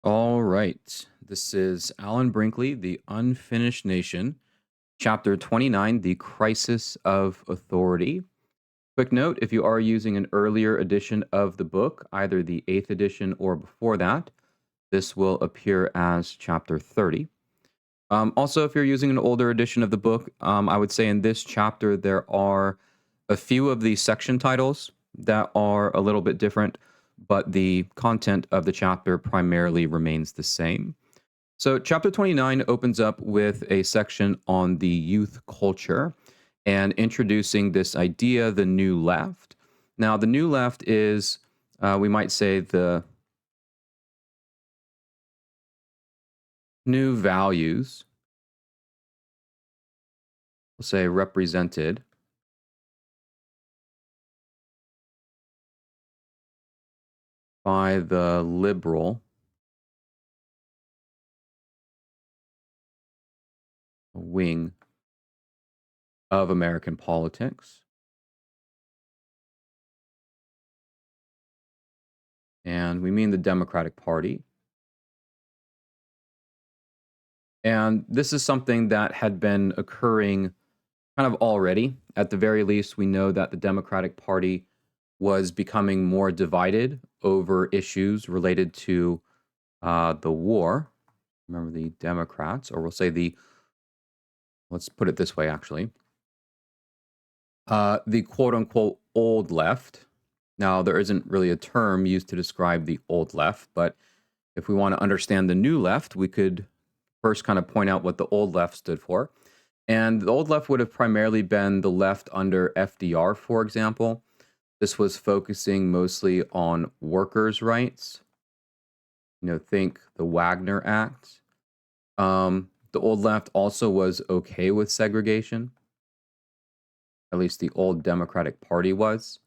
All right. This is Alan Brinkley, The Unfinished Nation, Chapter 29, The Crisis of Authority. Quick note, if you are using an earlier edition of the book, either the 8th edition or before that, this will appear as Chapter 30. Also, if you're using an older edition of the book, I would say in this chapter there are a few of the section titles that are a little bit different, but the content of the chapter primarily remains the same. So, chapter 29 opens up with a section on the youth culture and introducing this idea, the new left. Now, the new left is, we might say, the new values, we'll say represented by the liberal wing of American politics. And we mean the Democratic Party. And this is something that had been occurring kind of already. At the very least, we know that the Democratic Party was becoming more divided over issues related to the war. Remember the Democrats, or we'll say let's put it this way actually, the quote unquote old left. Now, there isn't really a term used to describe the old left, but if we want to understand the new left, we could first kind of point out what the old left stood for. And the old left would have primarily been the left under FDR, for example. This was focusing mostly on workers' rights. Think the Wagner Act. The old left also was okay with segregation. At least the old Democratic Party was.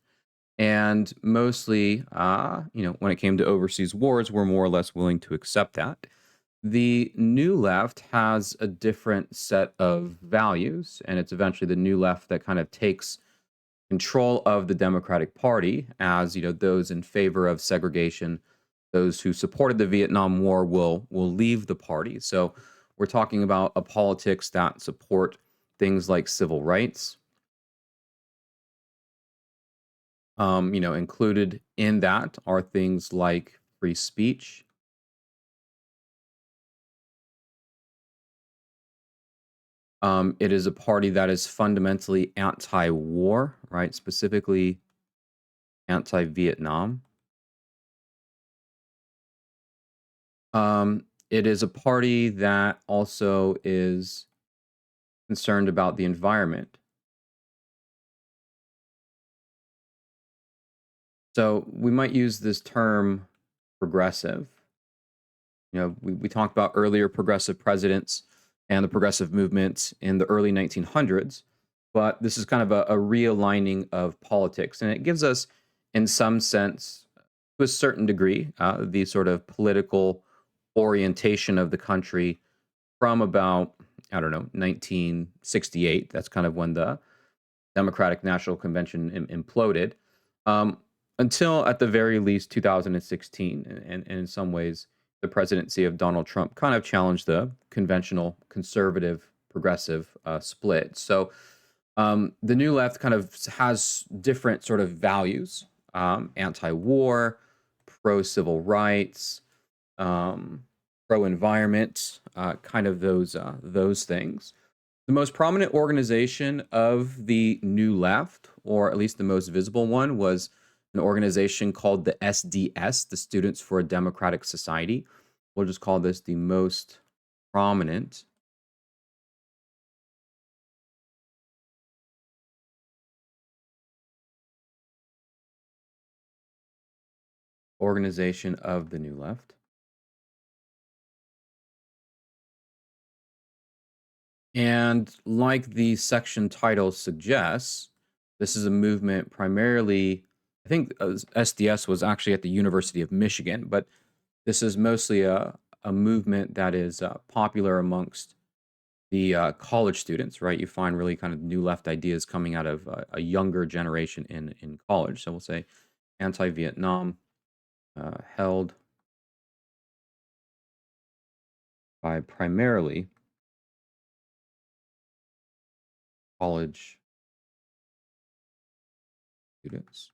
And mostly, when it came to overseas wars, were more or less willing to accept that. The new left has a different set of values, and it's eventually the new left that kind of takes control of the Democratic Party as, those in favor of segregation, those who supported the Vietnam War will leave the party. So we're talking about a politics that support things like civil rights. Included in that are things like free speech. It is a party that is fundamentally anti-war, right? Specifically anti-Vietnam. It is a party that also is concerned about the environment. So we might use this term progressive. We talked about earlier progressive presidents and the progressive movement in the early 1900s, but this is kind of a realigning of politics. And it gives us, in some sense, to a certain degree, the sort of political orientation of the country from about, I don't know, 1968. That's kind of when the Democratic National Convention imploded, until at the very least 2016. And in some ways, the presidency of Donald Trump kind of challenged the conventional conservative progressive split. So the new left kind of has different sort of values, anti-war, pro-civil rights, pro-environment, kind of those things. The most prominent organization of the New Left, or at least the most visible one, was an organization called the SDS, the Students for a Democratic Society. We'll just call this the most prominent organization of the New Left. And like the section title suggests, this is a movement primarily, I think SDS was actually at the University of Michigan, but this is mostly a movement that is popular amongst the college students, right? You find really kind of new left ideas coming out of a younger generation in college. So we'll say anti-Vietnam, held by primarily college students.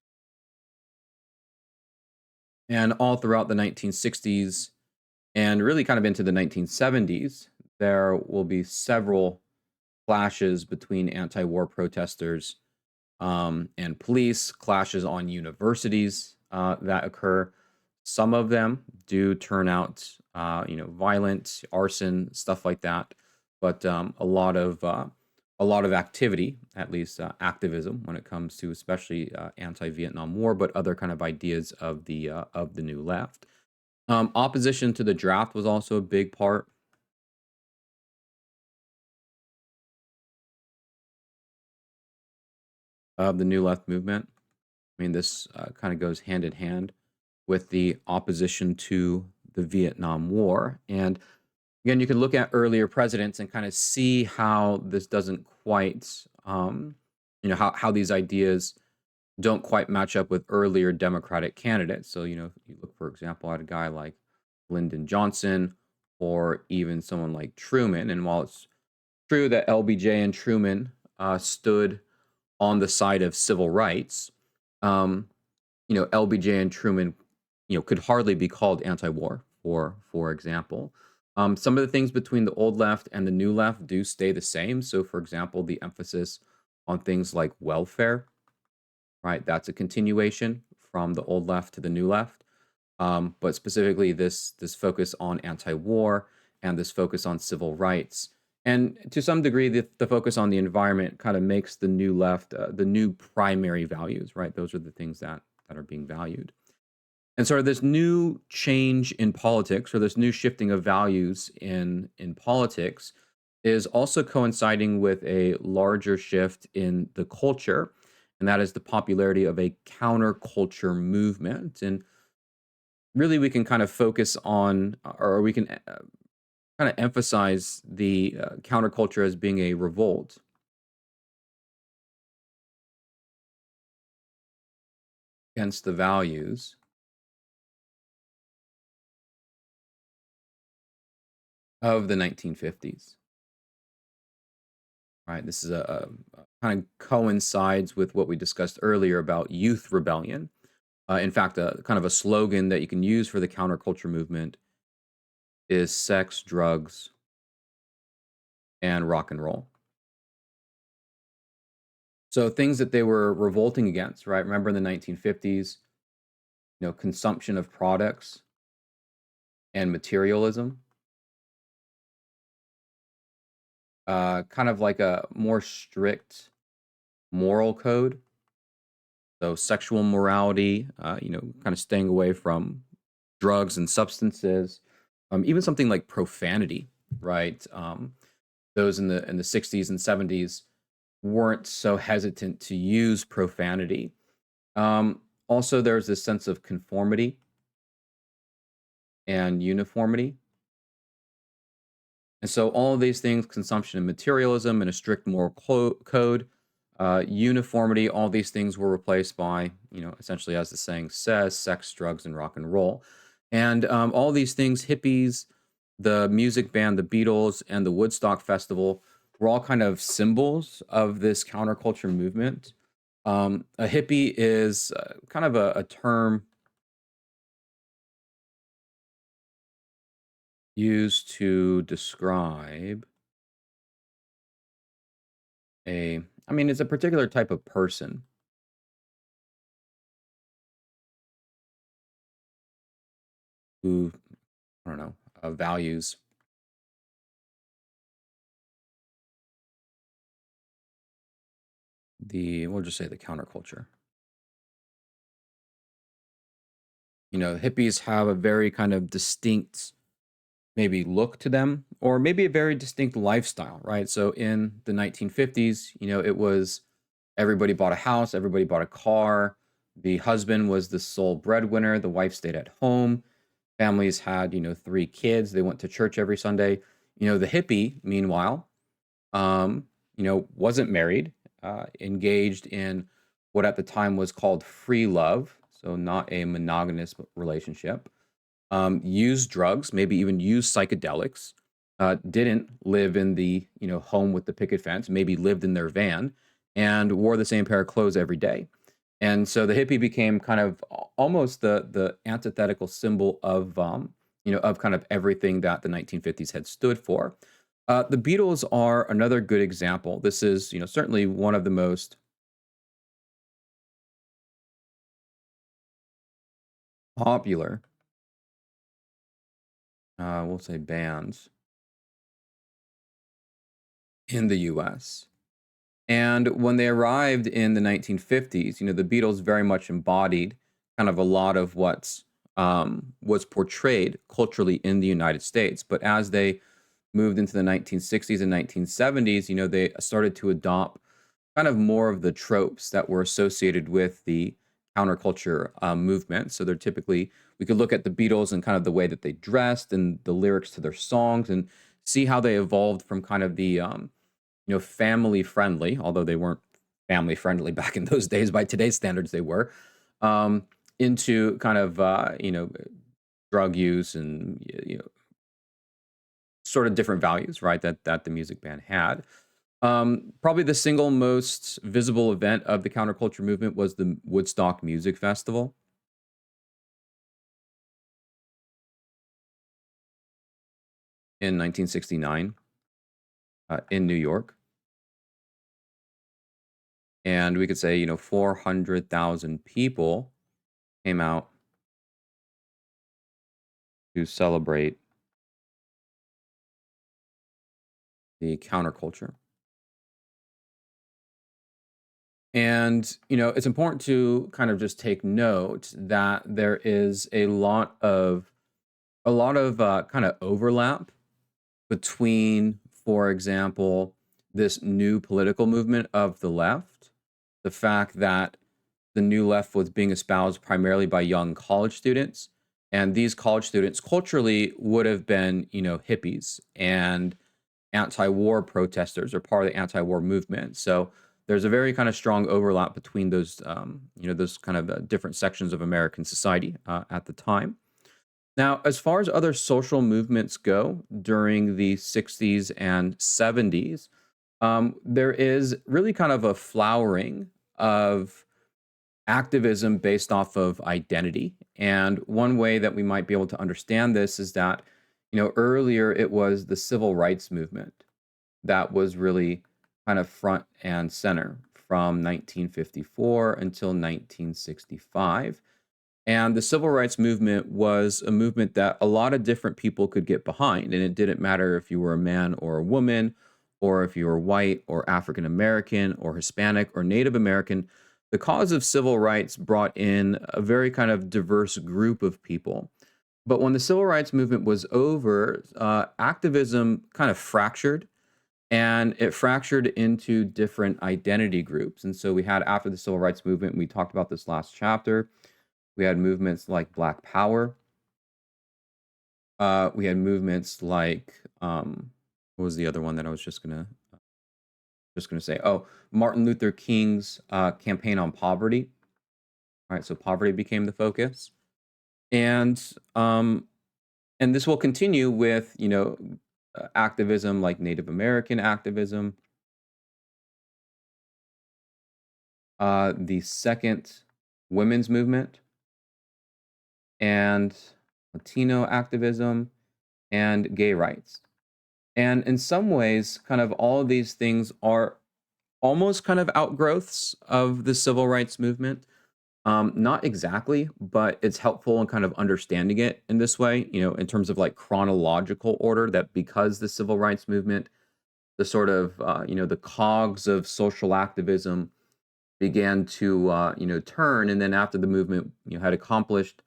And all throughout the 1960s and really kind of into the 1970s, there will be several clashes between anti war protesters and police, clashes on universities that occur. Some of them do turn out, violent, arson, stuff like that. But a lot of activity, at least activism, when it comes to especially anti-Vietnam War, but other kind of ideas of the new left. Opposition to the draft was also a big part of the new left movement. I mean, this kind of goes hand in hand with the opposition to the Vietnam War. And again, you can look at earlier presidents and kind of see how this doesn't quite, how these ideas don't quite match up with earlier Democratic candidates. So, you look, for example, at a guy like Lyndon Johnson or even someone like Truman. And while it's true that LBJ and Truman stood on the side of civil rights, um, LBJ and Truman, could hardly be called anti-war, for example. Some of the things between the old left and the new left do stay the same. So, for example, the emphasis on things like welfare, right? That's a continuation from the old left to the new left. But specifically, this focus on anti-war and this focus on civil rights, and to some degree, the focus on the environment kind of makes the new left the new primary values, right? Those are the things that are being valued. And sort of this new change in politics, or this new shifting of values in politics, is also coinciding with a larger shift in the culture, and that is the popularity of a counterculture movement. And really, we can kind of focus on, or we can kind of emphasize the counterculture as being a revolt against the values of the 1950s. Right. This is a kind of coincides with what we discussed earlier about youth rebellion. In fact, kind of a slogan that you can use for the counterculture movement is sex, drugs, and rock and roll. So things that they were revolting against, right? Remember in the 1950s, consumption of products and materialism, kind of like a more strict moral code. So sexual morality, kind of staying away from drugs and substances, even something like profanity, right? Those in the 60s and 70s weren't so hesitant to use profanity. Also, there's this sense of conformity and uniformity. And so all of these things, consumption and materialism and a strict moral code, uniformity, all these things were replaced by, essentially, as the saying says, sex, drugs, and rock and roll. And all these things, hippies, the music band, the Beatles, and the Woodstock Festival were all kind of symbols of this counterculture movement. A hippie is kind of a term used to describe it's a particular type of person who, I don't know, values we'll just say the counterculture. Hippies have a very kind of distinct, maybe look to them, or maybe a very distinct lifestyle, right? So in the 1950s, it was everybody bought a house, everybody bought a car. The husband was the sole breadwinner, the wife stayed at home. Families had, three kids. They went to church every Sunday. The hippie, meanwhile, wasn't married, engaged in what at the time was called free love, so not a monogamous relationship, used drugs, maybe even used psychedelics, didn't live in the home with the picket fence, maybe lived in their van and wore the same pair of clothes every day. And so the hippie became kind of almost the antithetical symbol of kind of everything that the 1950s had stood for. The Beatles are another good example. This is certainly one of the most popular, we'll say, bands in the U.S. And when they arrived in the 1950s, the Beatles very much embodied kind of a lot of what was portrayed culturally in the United States. But as they moved into the 1960s and 1970s, they started to adopt kind of more of the tropes that were associated with the counterculture movement. So they're typically, we could look at the Beatles and kind of the way that they dressed and the lyrics to their songs and see how they evolved from kind of the family friendly, although they weren't family friendly back in those days. By today's standards, they were, um, into kind of, drug use and, sort of different values, right? That the music band had. Probably the single most visible event of the counterculture movement was the Woodstock Music Festival in 1969 in New York. And we could say, 400,000 people came out to celebrate the counterculture. And, it's important to kind of just take note that there is a lot of kind of overlap between, for example, this new political movement of the left, the fact that the new left was being espoused primarily by young college students, and these college students culturally would have been, hippies and anti-war protesters or part of the anti-war movement. So there's a very kind of strong overlap between those kind of different sections of American society at the time. Now, as far as other social movements go during the 60s and 70s, there is really kind of a flowering of activism based off of identity. And one way that we might be able to understand this is that, earlier it was the civil rights movement that was really kind of front and center from 1954 until 1965. And the civil rights movement was a movement that a lot of different people could get behind. And it didn't matter if you were a man or a woman, or if you were white or African American or Hispanic or Native American. The cause of civil rights brought in a very kind of diverse group of people. But when the civil rights movement was over, activism kind of fractured, and it fractured into different identity groups. And so we had, after the civil rights movement, we talked about this last chapter, we had movements like Black Power. We had movements like, what was the other one that I was just gonna say? Oh, Martin Luther King's campaign on poverty. All right, so poverty became the focus, and um, and this will continue with activism like Native American activism, the second women's movement, and Latino activism, and gay rights. And in some ways, kind of all of these things are almost kind of outgrowths of the civil rights movement. Not exactly, but it's helpful in kind of understanding it in this way, in terms of like chronological order, that because the civil rights movement, the sort of, the cogs of social activism began to, turn. And then after the movement, had accomplished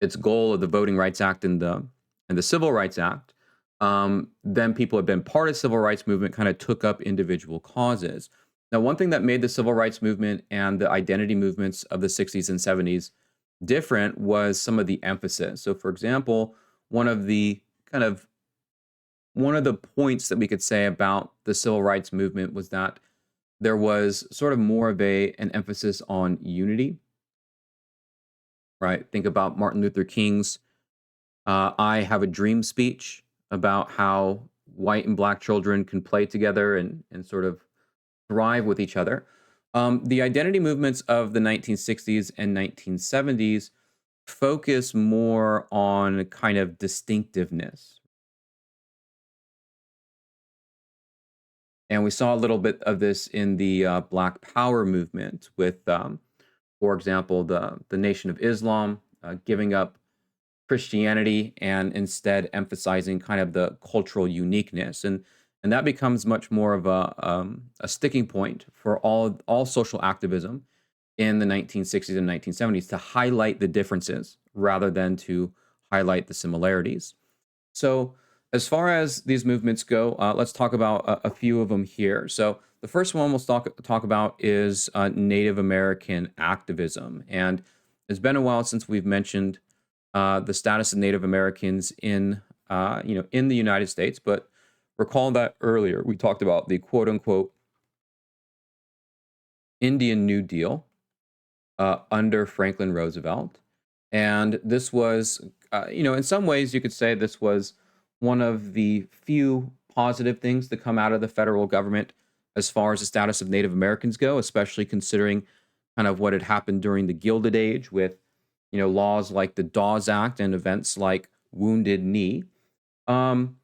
its goal of the Voting Rights Act and the Civil Rights Act, then people who had been part of the civil rights movement kind of took up individual causes. Now, one thing that made the civil rights movement and the identity movements of the 60s and 70s different was some of the emphasis. So, for example, one of the kind of one of the points that we could say about the civil rights movement was that there was sort of more of an emphasis on unity, right? Think about Martin Luther King's "I Have a Dream" speech about how white and black children can play together and sort of thrive with each other. The identity movements of the 1960s and 1970s focus more on kind of distinctiveness. And we saw a little bit of this in the Black Power movement with, for example, the Nation of Islam giving up Christianity and instead emphasizing kind of the cultural uniqueness. And that becomes much more of a sticking point for all social activism in the 1960s and 1970s to highlight the differences rather than to highlight the similarities. So, as far as these movements go, let's talk about a few of them here. So, the first one we'll talk about is Native American activism, and it's been a while since we've mentioned the status of Native Americans in in the United States. But recall that earlier we talked about the quote unquote Indian New Deal under Franklin Roosevelt. And this was, in some ways, you could say this was one of the few positive things that come out of the federal government as far as the status of Native Americans go, especially considering kind of what had happened during the Gilded Age with, laws like the Dawes Act and events like Wounded Knee. Um,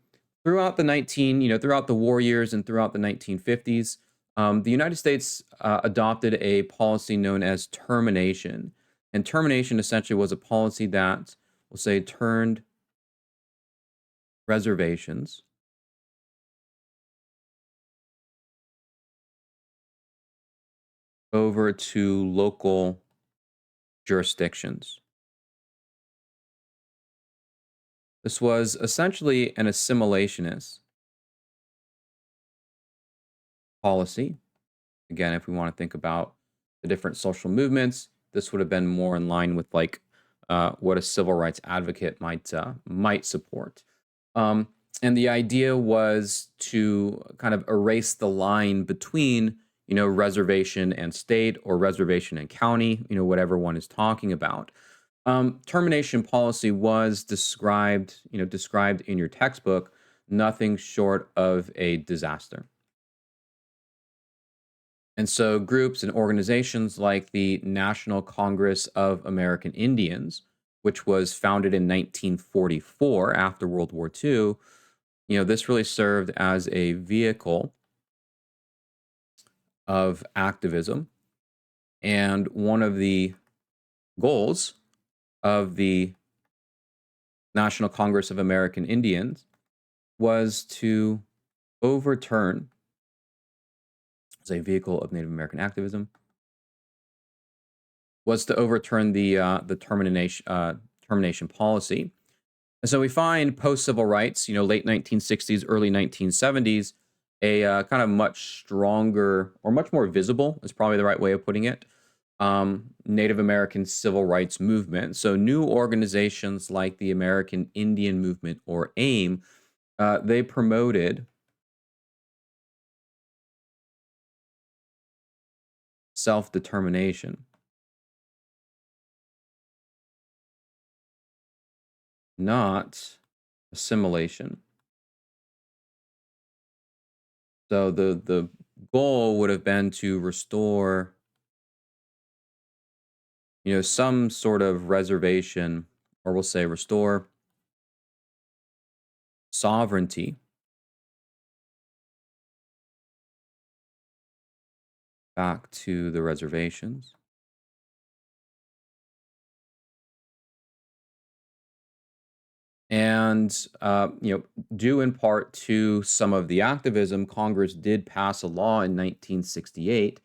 throughout the war years and throughout the 1950s, the United States adopted a policy known as termination. And termination essentially was a policy that, we'll say, turned reservations over to local jurisdictions. This was essentially an assimilationist policy. Again, if we want to think about the different social movements, this would have been more in line with like what a civil rights advocate might support. Um, and the idea was to kind of erase the line between reservation and state or reservation and county, whatever one is talking about. Termination policy was described in your textbook, nothing short of a disaster. And so groups and organizations like the National Congress of American Indians, which was founded in 1944 after World War II, this really served as a vehicle of activism. And one of the goals of the National Congress of American Indians was to overturn, as a vehicle of Native American activism, was to overturn the termination policy. And so we find post civil rights, late 1960s, early 1970s, a kind of much stronger or much more visible is probably the right way of putting it. Native American civil rights movement. So new organizations like the American Indian Movement or AIM, they promoted self-determination, not assimilation. So the goal would have been to restore, some sort of reservation, or we'll say restore sovereignty back to the reservations. And, due in part to some of the activism, Congress did pass a law in 1968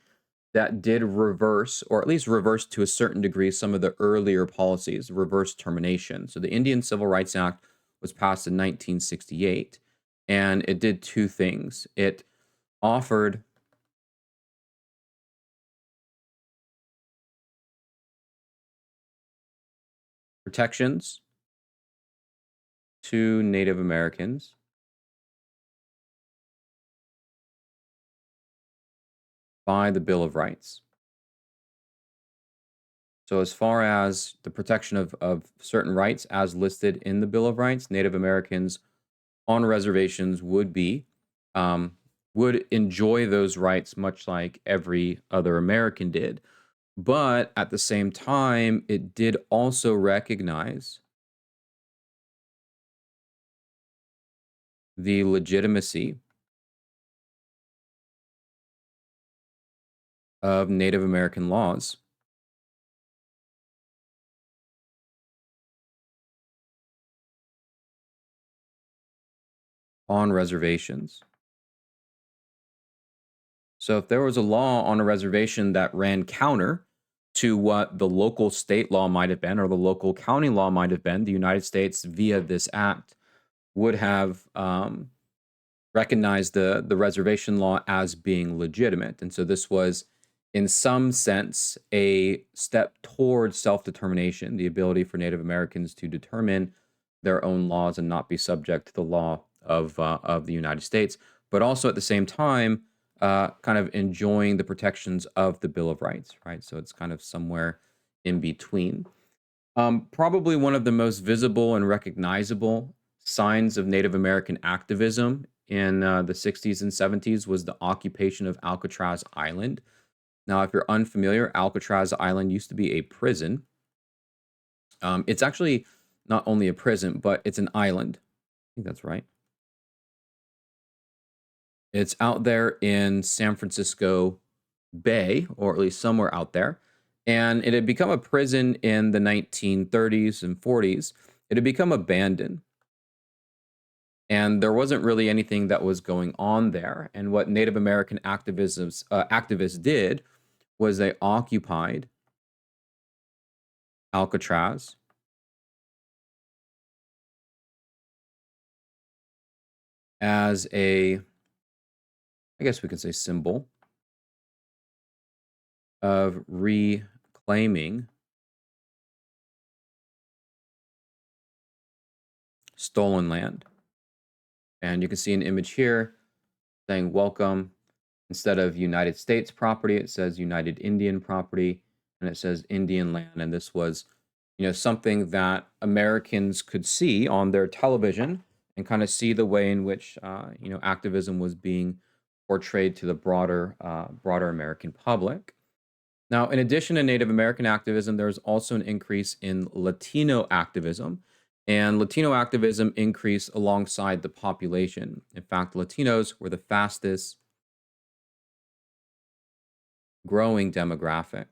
that did reverse, or at least reverse to a certain degree, some of the earlier policies, reverse termination. So the Indian Civil Rights Act was passed in 1968, and it did two things. It offered protections to Native Americans by the Bill of Rights. So, as far as the protection of certain rights as listed in the Bill of Rights, Native Americans on reservations um, would enjoy those rights much like every other American did. But at the same time, it did also recognize the legitimacy of Native American laws on reservations. So if there was a law on a reservation that ran counter to what the local state law might have been or the local county law might have been, the United States, via this act, would have recognized the reservation law as being legitimate. And so this was, in some sense, a step towards self-determination, the ability for Native Americans to determine their own laws and not be subject to the law of the United States, but also at the same time, kind of enjoying the protections of the Bill of Rights, right? So it's kind of somewhere in between. Probably one of the most visible and recognizable signs of Native American activism in the 60s and 70s was the occupation of Alcatraz Island. Now, if you're unfamiliar, Alcatraz Island used to be a prison. It's actually not only a prison, but it's an island. I think that's right. It's out there in San Francisco Bay, or at least somewhere out there. And it had become a prison in the 1930s and 40s. It had become abandoned. And there wasn't really anything that was going on there. And what Native American activists did was they occupied Alcatraz as a, I guess we could say, symbol of reclaiming stolen land. And you can see an image here saying welcome. Instead of United States property, it says United Indian property, and it says Indian land. And this was, something that Americans could see on their television and kind of see the way in which, activism was being portrayed to the broader American public. Now, in addition to Native American activism, there's also an increase in Latino activism. And Latino activism increased alongside the population. In fact, Latinos were the fastest growing demographic.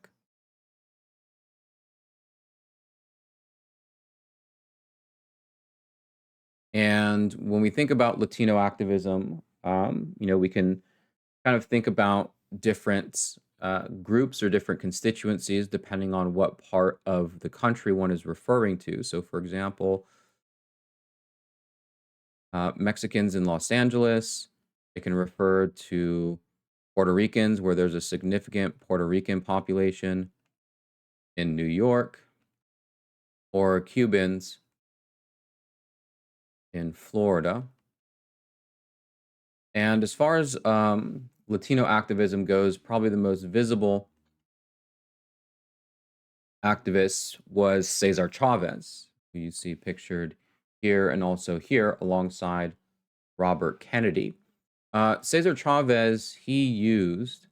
And when we think about Latino activism, we can kind of think about different groups or different constituencies depending on what part of the country one is referring to. So, for example, Mexicans in Los Angeles, it can refer to Puerto Ricans, where there's a significant Puerto Rican population in New York, or Cubans in Florida. And as far as Latino activism goes, probably the most visible activist was Cesar Chavez, who you see pictured here and also here alongside Robert Kennedy. Cesar Chavez, he used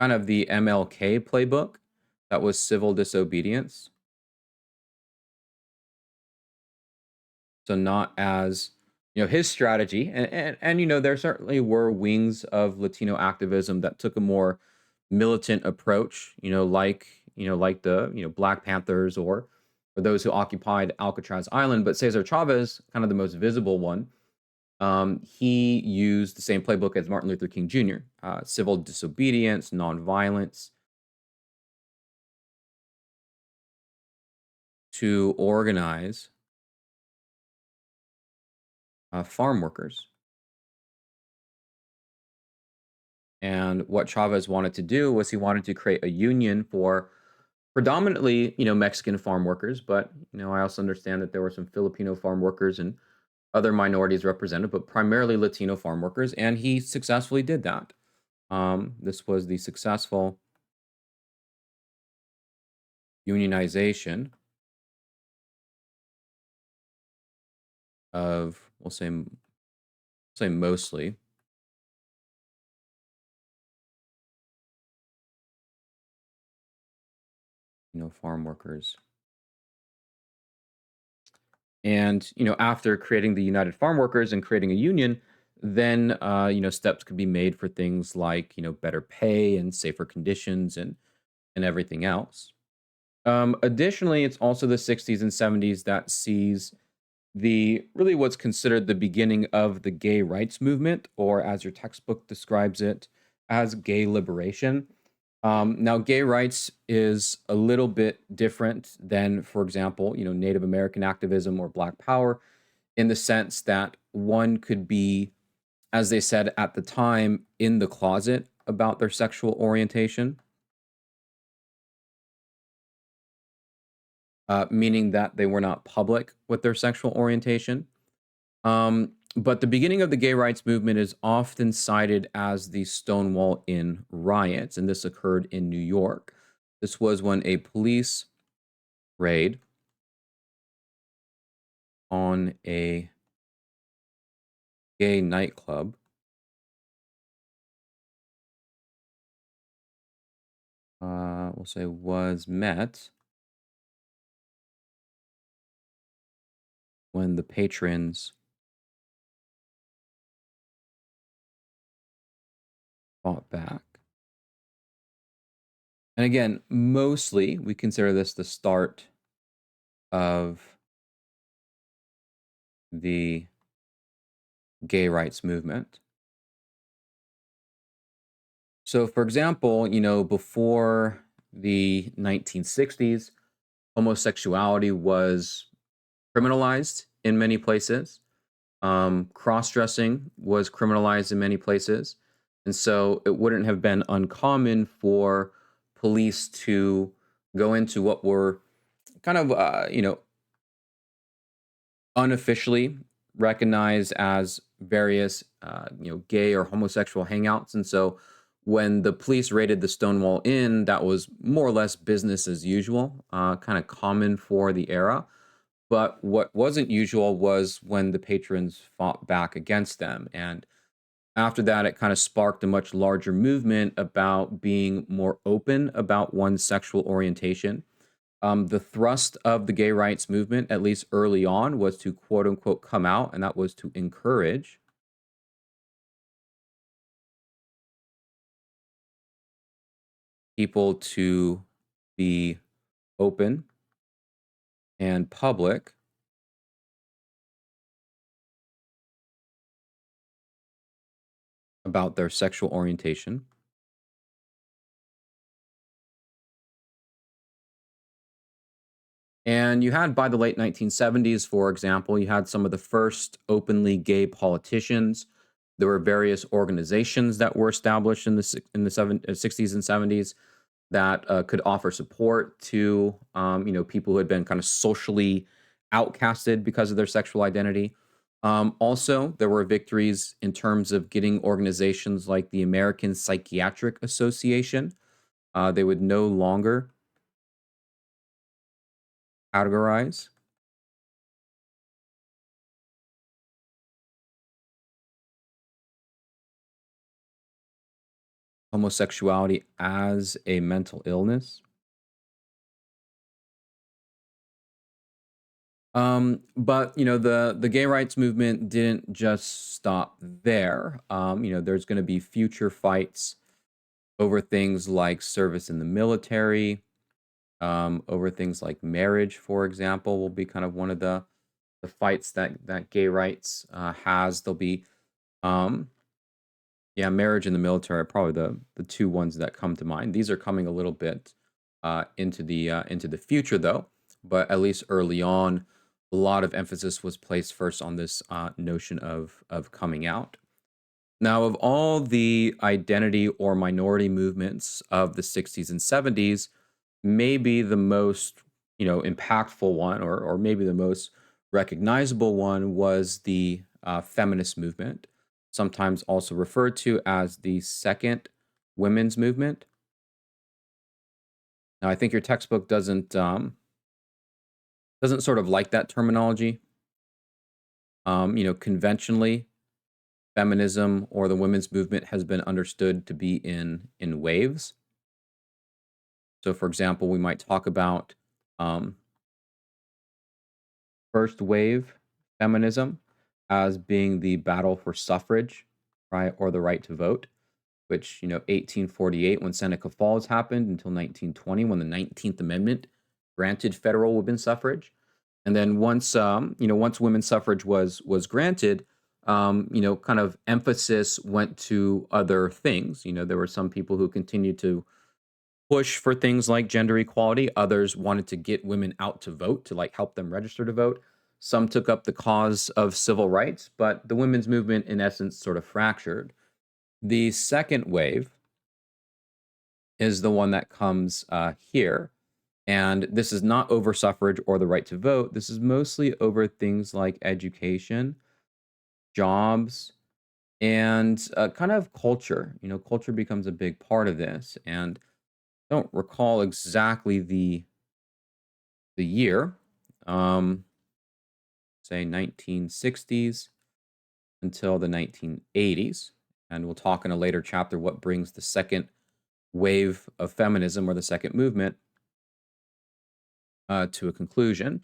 kind of the MLK playbook, that was civil disobedience. So not as, his strategy, and there certainly were wings of Latino activism that took a more militant approach, like the, Black Panthers or those who occupied Alcatraz Island. But Cesar Chavez, kind of the most visible one, he used the same playbook as Martin Luther King Jr., civil disobedience, nonviolence, to organize farm workers. And what Chavez wanted to do was he wanted to create a union for predominantly, Mexican farm workers, but, I also understand that there were some Filipino farm workers and other minorities represented, but primarily Latino farm workers, and he successfully did that. This was the successful unionization of, we'll say mostly, farm workers. And, after creating the United Farm Workers and creating a union, then, steps could be made for things like, better pay and safer conditions and everything else. Additionally, it's also the 60s and 70s that sees the really what's considered the beginning of the gay rights movement, or as your textbook describes it, as gay liberation. Now, gay rights is a little bit different than, for example, Native American activism or Black Power, in the sense that one could be, as they said at the time, in the closet about their sexual orientation, meaning that they were not public with their sexual orientation. But the beginning of the gay rights movement is often cited as the Stonewall Inn riots, and this occurred in New York. This was when a police raid on a gay nightclub we'll say was met when the patrons fought back. And again, mostly we consider this the start of the gay rights movement. So, for example, before the 1960s, homosexuality was criminalized in many places. Cross dressing was criminalized in many places. And so it wouldn't have been uncommon for police to go into what were kind of, unofficially recognized as various, gay or homosexual hangouts. And so when the police raided the Stonewall Inn, that was more or less business as usual, kind of common for the era. But what wasn't usual was when the patrons fought back against them. And after that, it kind of sparked a much larger movement about being more open about one's sexual orientation. The thrust of the gay rights movement, at least early on, was to quote unquote come out, and that was to encourage people to be open and public about their sexual orientation. And you had, by the late 1970s, for example, you had some of the first openly gay politicians. There were various organizations that were established in the 60s and 70s that could offer support to people who had been kind of socially outcasted because of their sexual identity. Also, there were victories in terms of getting organizations like the American Psychiatric Association. They would no longer categorize homosexuality as a mental illness. But the gay rights movement didn't just stop there. There's going to be future fights over things like service in the military, over things like marriage, for example, will be kind of one of the fights that gay rights has. There'll be um, yeah, marriage and the military are probably the two ones that come to mind. These are coming a little bit into the future, though. But at least early on, a lot of emphasis was placed first on this notion of coming out. Now, of all the identity or minority movements of the 60s and 70s, maybe the most impactful one, or maybe the most recognizable one, was the feminist movement, sometimes also referred to as the second women's movement. Now, I think your textbook doesn't sort of like that terminology. Conventionally, feminism or the women's movement has been understood to be in waves. So, for example, we might talk about um, first wave feminism as being the battle for suffrage, right, or the right to vote, which, 1848 when Seneca Falls happened until 1920 when the 19th Amendment granted federal women's suffrage. And then once women's suffrage was granted, kind of emphasis went to other things. There were some people who continued to push for things like gender equality. Others wanted to get women out to vote to like help them register to vote. Some took up the cause of civil rights, but the women's movement, in essence, sort of fractured. The second wave is the one that comes here. And this is not over suffrage or the right to vote. This is mostly over things like education, jobs, and kind of culture. Culture becomes a big part of this. And I don't recall exactly the year, um, say 1960s until the 1980s. And we'll talk in a later chapter what brings the second wave of feminism or the second movement to a conclusion.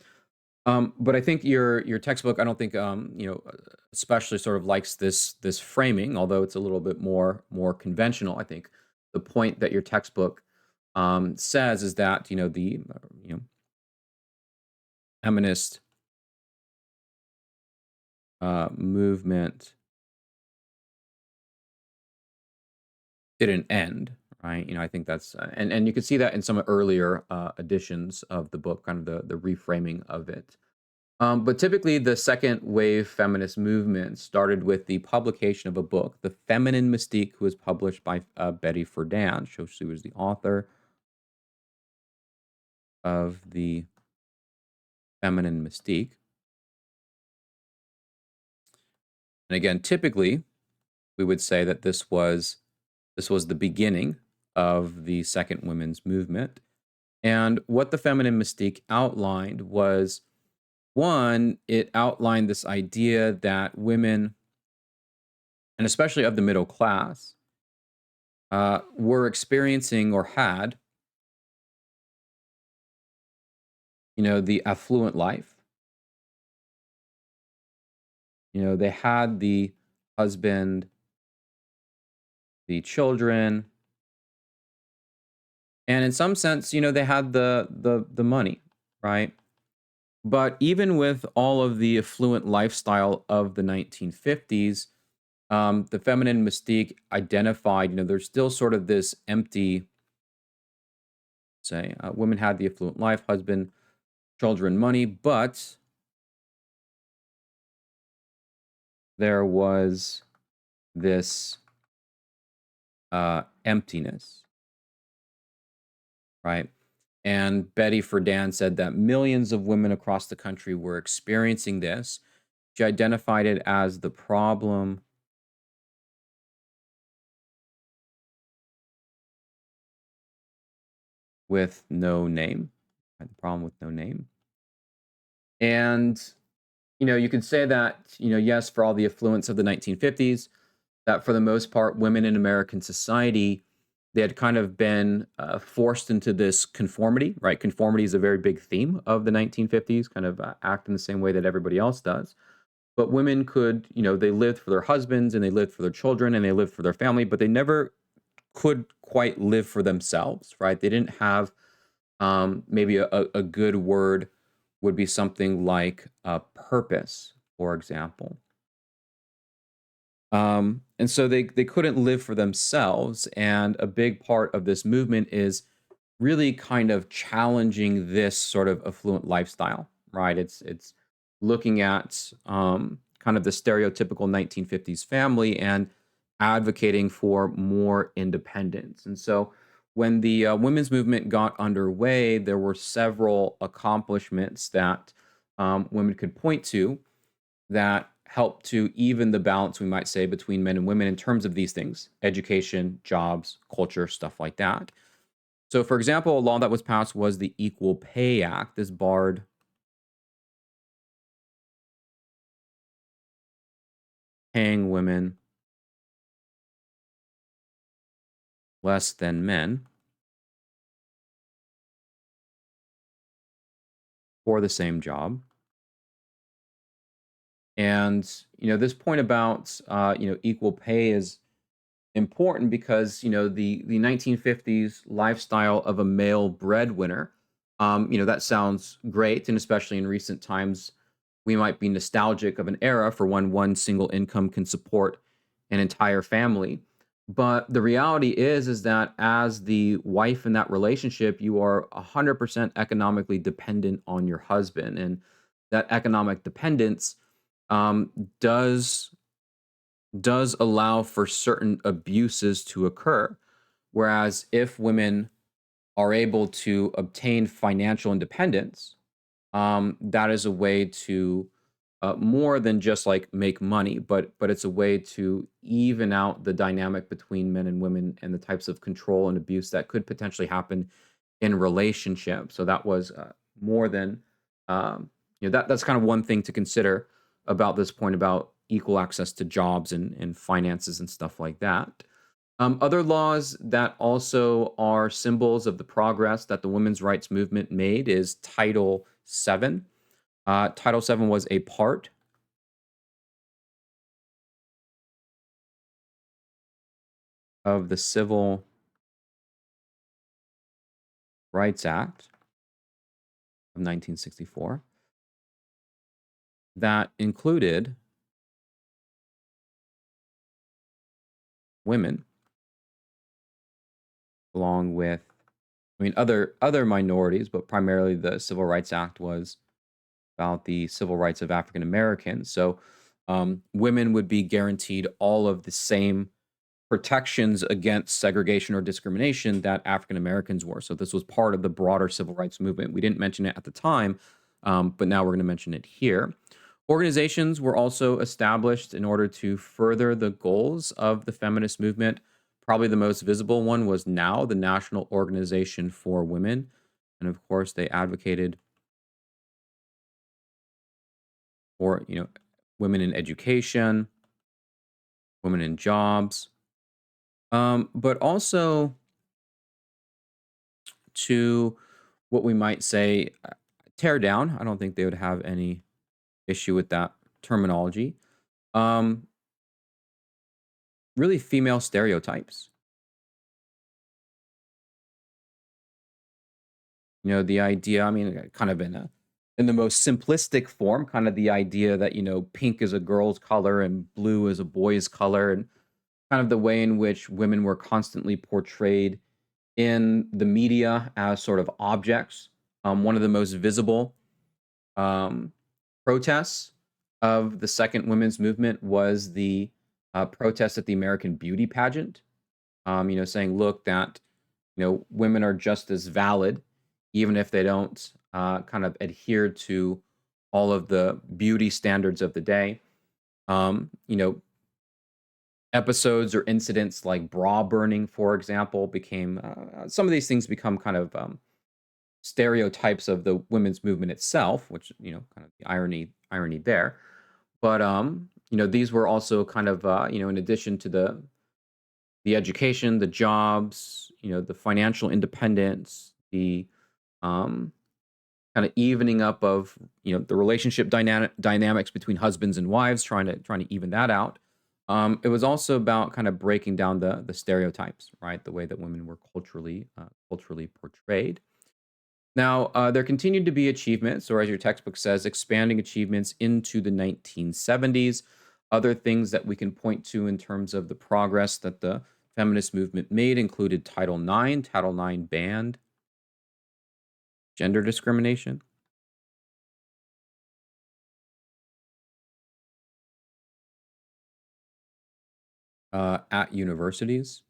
But I think your textbook, I don't think especially sort of likes this framing, although it's a little bit more conventional. I think the point that your textbook says is that the feminist movement didn't end, right? I think that's and you can see that in some earlier editions of the book, kind of the reframing of it. But typically, the second wave feminist movement started with the publication of a book, The Feminine Mystique, who was published by Betty Friedan. So she was the author of The Feminine Mystique. And again, typically, we would say that this was the beginning of the second women's movement. And what the Feminine Mystique outlined was, one, it outlined this idea that women, and especially of the middle class, were experiencing or had, the affluent life. They had the husband, the children, and in some sense, they had the money, right? But even with all of the affluent lifestyle of the 1950s, the feminine mystique identified, there's still sort of this empty, say, women had the affluent life, husband, children, money, but there was this emptiness, right? And Betty Friedan said that millions of women across the country were experiencing this. She identified it as the problem with no name. The problem with no name. And, you could say that, yes, for all the affluence of the 1950s, that for the most part, women in American society, they had kind of been forced into this conformity, right? Conformity is a very big theme of the 1950s, kind of act in the same way that everybody else does. But women could, they lived for their husbands and they lived for their children and they lived for their family, but they never could quite live for themselves, right? They didn't have maybe a good word would be something like purpose, for example. And so they couldn't live for themselves. And a big part of this movement is really kind of challenging this sort of affluent lifestyle, right? It's looking at kind of the stereotypical 1950s family and advocating for more independence. And so when the women's movement got underway, there were several accomplishments that women could point to that help to even the balance, we might say, between men and women in terms of these things: education, jobs, culture, stuff like that. So, for example, a law that was passed was the Equal Pay Act. This barred paying women less than men for the same job. And this point about equal pay is important because the 1950s lifestyle of a male breadwinner, that sounds great, and especially in recent times, we might be nostalgic of an era for when one single income can support an entire family. But the reality is that as the wife in that relationship, you are 100% economically dependent on your husband, and that economic dependence um, does does allow for certain abuses to occur. Whereas if women are able to obtain financial independence, that is a way to more than just like make money, but it's a way to even out the dynamic between men and women and the types of control and abuse that could potentially happen in relationships. So that was more than that's kind of one thing to consider about this point about equal access to jobs and finances and stuff like that. Other laws that also are symbols of the progress that the women's rights movement made is Title VII. Title VII was a part of the Civil Rights Act of 1964 that included women along with, I mean, other minorities, but primarily the Civil Rights Act was about the civil rights of African Americans. So women would be guaranteed all of the same protections against segregation or discrimination that African Americans were. So this was part of the broader civil rights movement. We didn't mention it at the time, but now we're going to mention it here. Organizations were also established in order to further the goals of the feminist movement. Probably the most visible one was NOW, the National Organization for Women. And of course, they advocated for, women in education, women in jobs, but also to what we might say tear down. I don't think they would have any issue with that terminology. Um, Really, female stereotypes. The idea. I mean, kind of in the most simplistic form, kind of the idea that pink is a girl's color and blue is a boy's color, and kind of the way in which women were constantly portrayed in the media as sort of objects. One of the most visible um, protests of the second women's movement was the protest at the American Beauty pageant. Saying, look, that women are just as valid, even if they don't kind of adhere to all of the beauty standards of the day. Um, you know, Episodes or incidents like bra burning, for example, became some of these things become kind of stereotypes of the women's movement itself, which kind of the irony there. But these were also kind of in addition to the education, the jobs, the financial independence, the um, kind of evening up of the relationship dynamics between husbands and wives, trying to even that out. It was also about kind of breaking down the stereotypes, right? The way that women were culturally portrayed. Now, there continued to be achievements, or as your textbook says, expanding achievements into the 1970s. Other things that we can point to in terms of the progress that the feminist movement made included Title IX. Title IX banned gender discrimination at universities.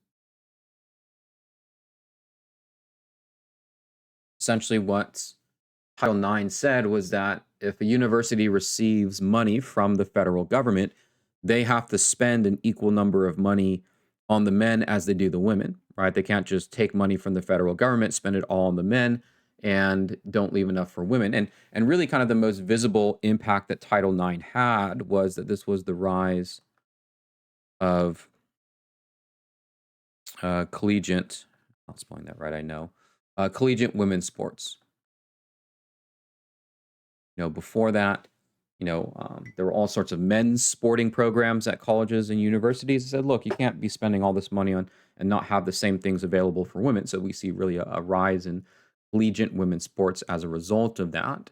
Essentially, what Title IX said was that if a university receives money from the federal government, they have to spend an equal number of money on the men as they do the women, right? They can't just take money from the federal government, spend it all on the men, and don't leave enough for women. And really, kind of the most visible impact that Title IX had was that this was the rise. of collegiate, I'm not spelling that right, I know, collegiate women's sports. Before that, there were all sorts of men's sporting programs at colleges and universities that said, look, you can't be spending all this money on and not have the same things available for women. So we see really a rise in collegiate women's sports as a result of that.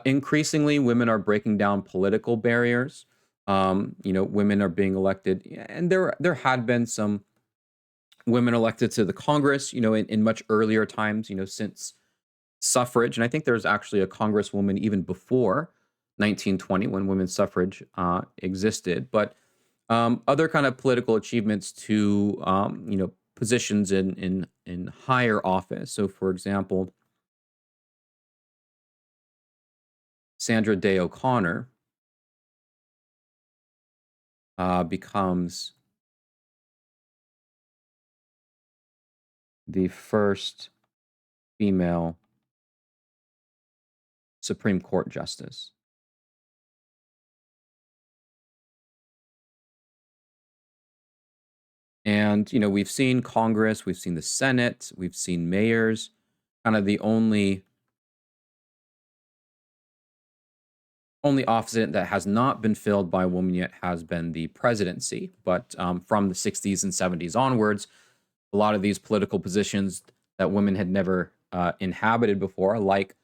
Increasingly, women are breaking down political barriers. Women are being elected, and there had been some women elected to the Congress, in much earlier times, since suffrage. And I think there's actually a congresswoman even before 1920 when women's suffrage existed. But other kind of political achievements to, positions in higher office. So, for example, Sandra Day O'Connor becomes the first female Supreme Court justice. And, we've seen Congress, we've seen the Senate, we've seen mayors. Kind of the only office that has not been filled by a woman yet has been the presidency. But from the 60s and 70s onwards, a lot of these political positions that women had never inhabited before, like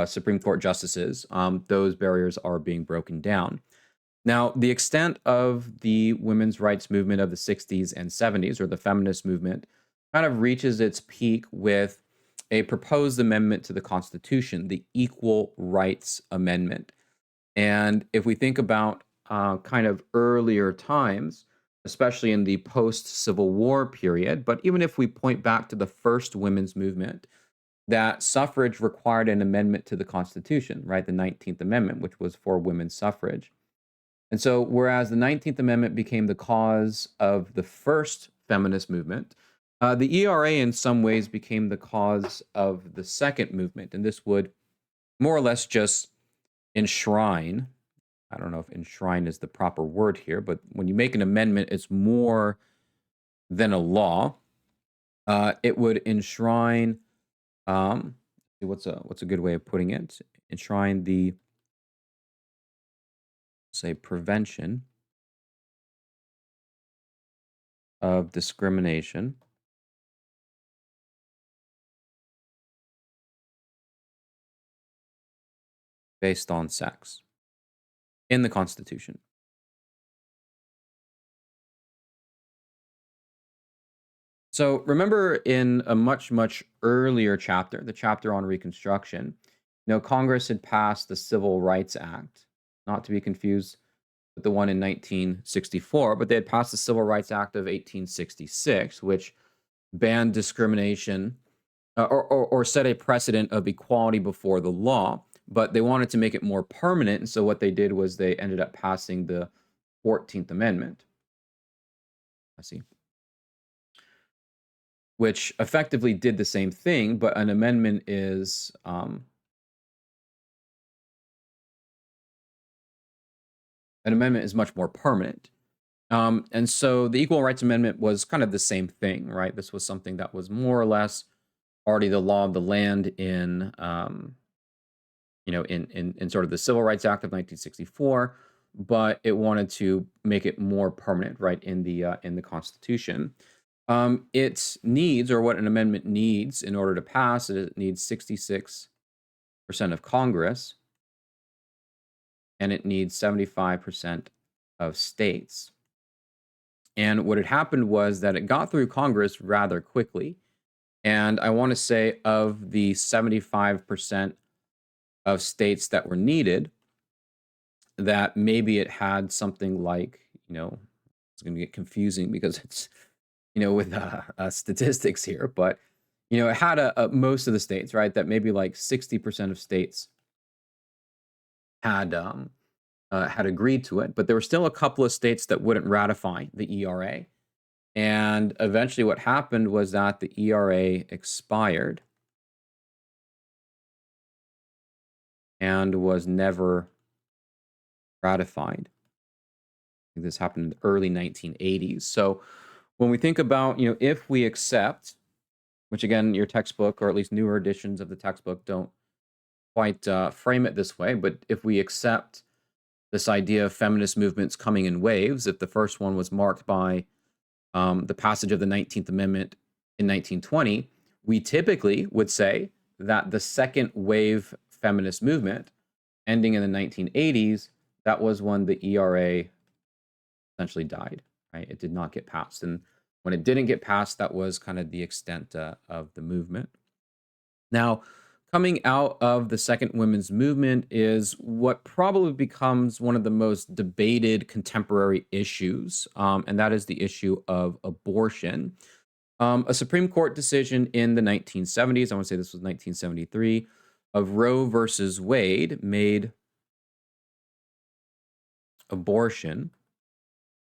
Supreme Court justices, those barriers are being broken down. Now, the extent of the women's rights movement of the 60s and 70s, or the feminist movement, kind of reaches its peak with a proposed amendment to the Constitution, the Equal Rights Amendment. And if we think about kind of earlier times, especially in the post-Civil War period, but even if we point back to the first women's movement, that suffrage required an amendment to the Constitution, right? The 19th Amendment, which was for women's suffrage. And so, whereas the 19th Amendment became the cause of the first feminist movement, the ERA in some ways became the cause of the second movement. And this would more or less just enshrine, I don't know if enshrine is the proper word here, but when you make an amendment, it's more than a law. It would enshrine, what's a good way of putting it? Enshrine the, say, prevention of discrimination based on sex in the Constitution. So remember in a much, much earlier chapter, the chapter on Reconstruction, Congress had passed the Civil Rights Act, not to be confused with the one in 1964, but they had passed the Civil Rights Act of 1866, which banned discrimination or set a precedent of equality before the law, but they wanted to make it more permanent. And so what they did was they ended up passing the 14th Amendment. I see. Which effectively did the same thing, but an amendment is much more permanent. And so the Equal Rights Amendment was kind of the same thing, right? This was something that was more or less already the law of the land in sort of the Civil Rights Act of 1964, but it wanted to make it more permanent, right, in the Constitution. It needs, or what an amendment needs in order to pass, it needs 66% of Congress, and it needs 75% of states. And what had happened was that it got through Congress rather quickly. And I want to say of the 75% of states that were needed, that maybe it had something like, it's going to get confusing because it's, with statistics here, but, it had most of the states, right? That maybe like 60% of states had agreed to it, but there were still a couple of states that wouldn't ratify the ERA. And eventually what happened was that the ERA expired and was never ratified. think this happened in the early 1980s. So when we think about, if we accept, which again, your textbook or at least newer editions of the textbook don't quite frame it this way, but if we accept this idea of feminist movements coming in waves, if the first one was marked by the passage of the 19th Amendment in 1920, we typically would say that the second wave feminist movement, ending in the 1980s, that was when the ERA essentially died, right? It did not get passed. And when it didn't get passed, that was kind of the extent of the movement. Now, coming out of the second women's movement is what probably becomes one of the most debated contemporary issues, and that is the issue of abortion. A Supreme Court decision in the 1970s, I want to say this was 1973, of Roe versus Wade made abortion.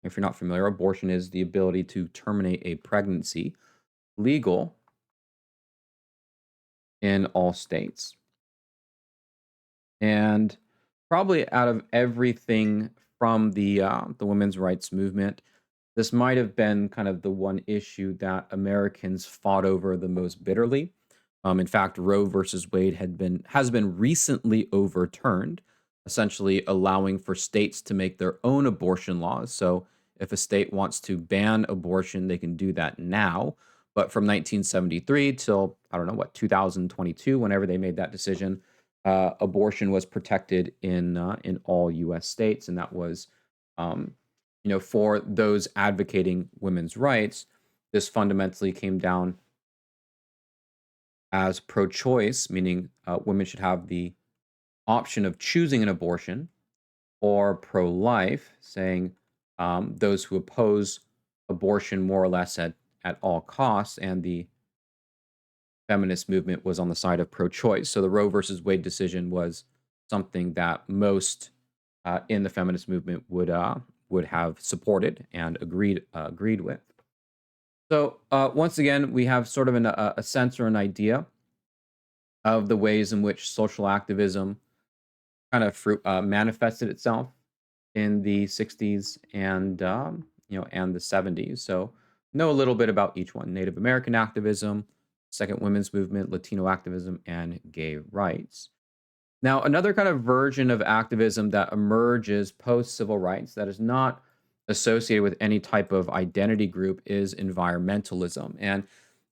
If you're not familiar, abortion is the ability to terminate a pregnancy legal in all states. And probably out of everything from the women's rights movement, this might have been kind of the one issue that Americans fought over the most bitterly. In fact, Roe versus Wade has been recently overturned, essentially allowing for states to make their own abortion laws. So if a state wants to ban abortion, they can do that now. But from 1973 till, I don't know, 2022, whenever they made that decision, abortion was protected in all U.S. states, and that was, for those advocating women's rights. This fundamentally came down as pro-choice, meaning women should have the option of choosing an abortion, or pro-life, saying those who oppose abortion more or less at all costs, and the feminist movement was on the side of pro-choice. So the Roe versus Wade decision was something that most in the feminist movement would have supported and agreed with. So once again, we have sort of a sense or an idea of the ways in which social activism kind of manifested itself in the 60s and the 70s. So know a little bit about each one: Native American activism, second women's movement, Latino activism, and gay rights. Now, another kind of version of activism that emerges post civil rights that is not associated with any type of identity group is environmentalism. And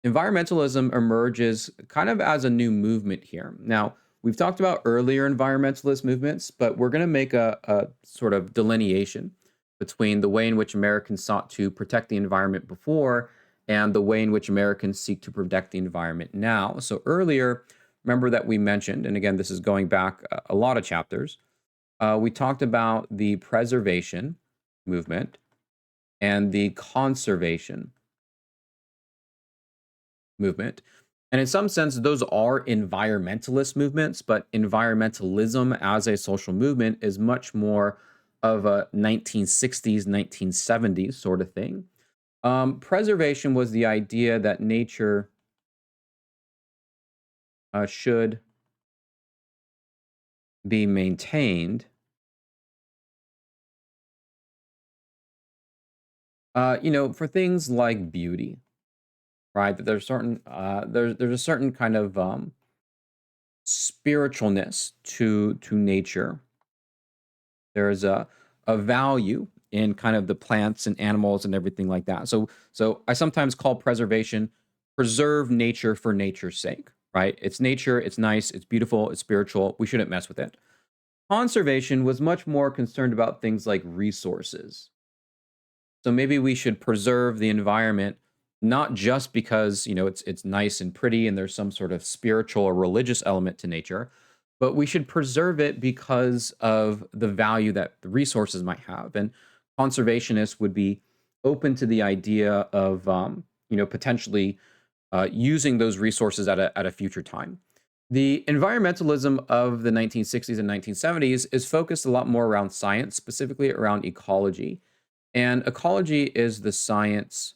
environmentalism emerges kind of as a new movement here. Now, we've talked about earlier environmentalist movements, but we're going to make a sort of delineation between the way in which Americans sought to protect the environment before and the way in which Americans seek to protect the environment now. So earlier, remember that we mentioned, and again, this is going back a lot of chapters, we talked about the preservation movement and the conservation movement. And in some sense, those are environmentalist movements, but environmentalism as a social movement is much more of a 1960s, 1970s sort of thing. Preservation was the idea that nature should be maintained, for things like beauty, right? That there's certain there's a certain kind of spiritualness to nature. There's a value in kind of the plants and animals and everything like that. So I sometimes call preservation preserve nature for nature's sake, right? It's nature, it's nice, it's beautiful, it's spiritual. We shouldn't mess with it. Conservation was much more concerned about things like resources. So maybe we should preserve the environment not just because, it's nice and pretty and there's some sort of spiritual or religious element to nature, but we should preserve it because of the value that the resources might have. And conservationists would be open to the idea of, potentially using those resources at a future time. The environmentalism of the 1960s and 1970s is focused a lot more around science, specifically around ecology. And ecology is the science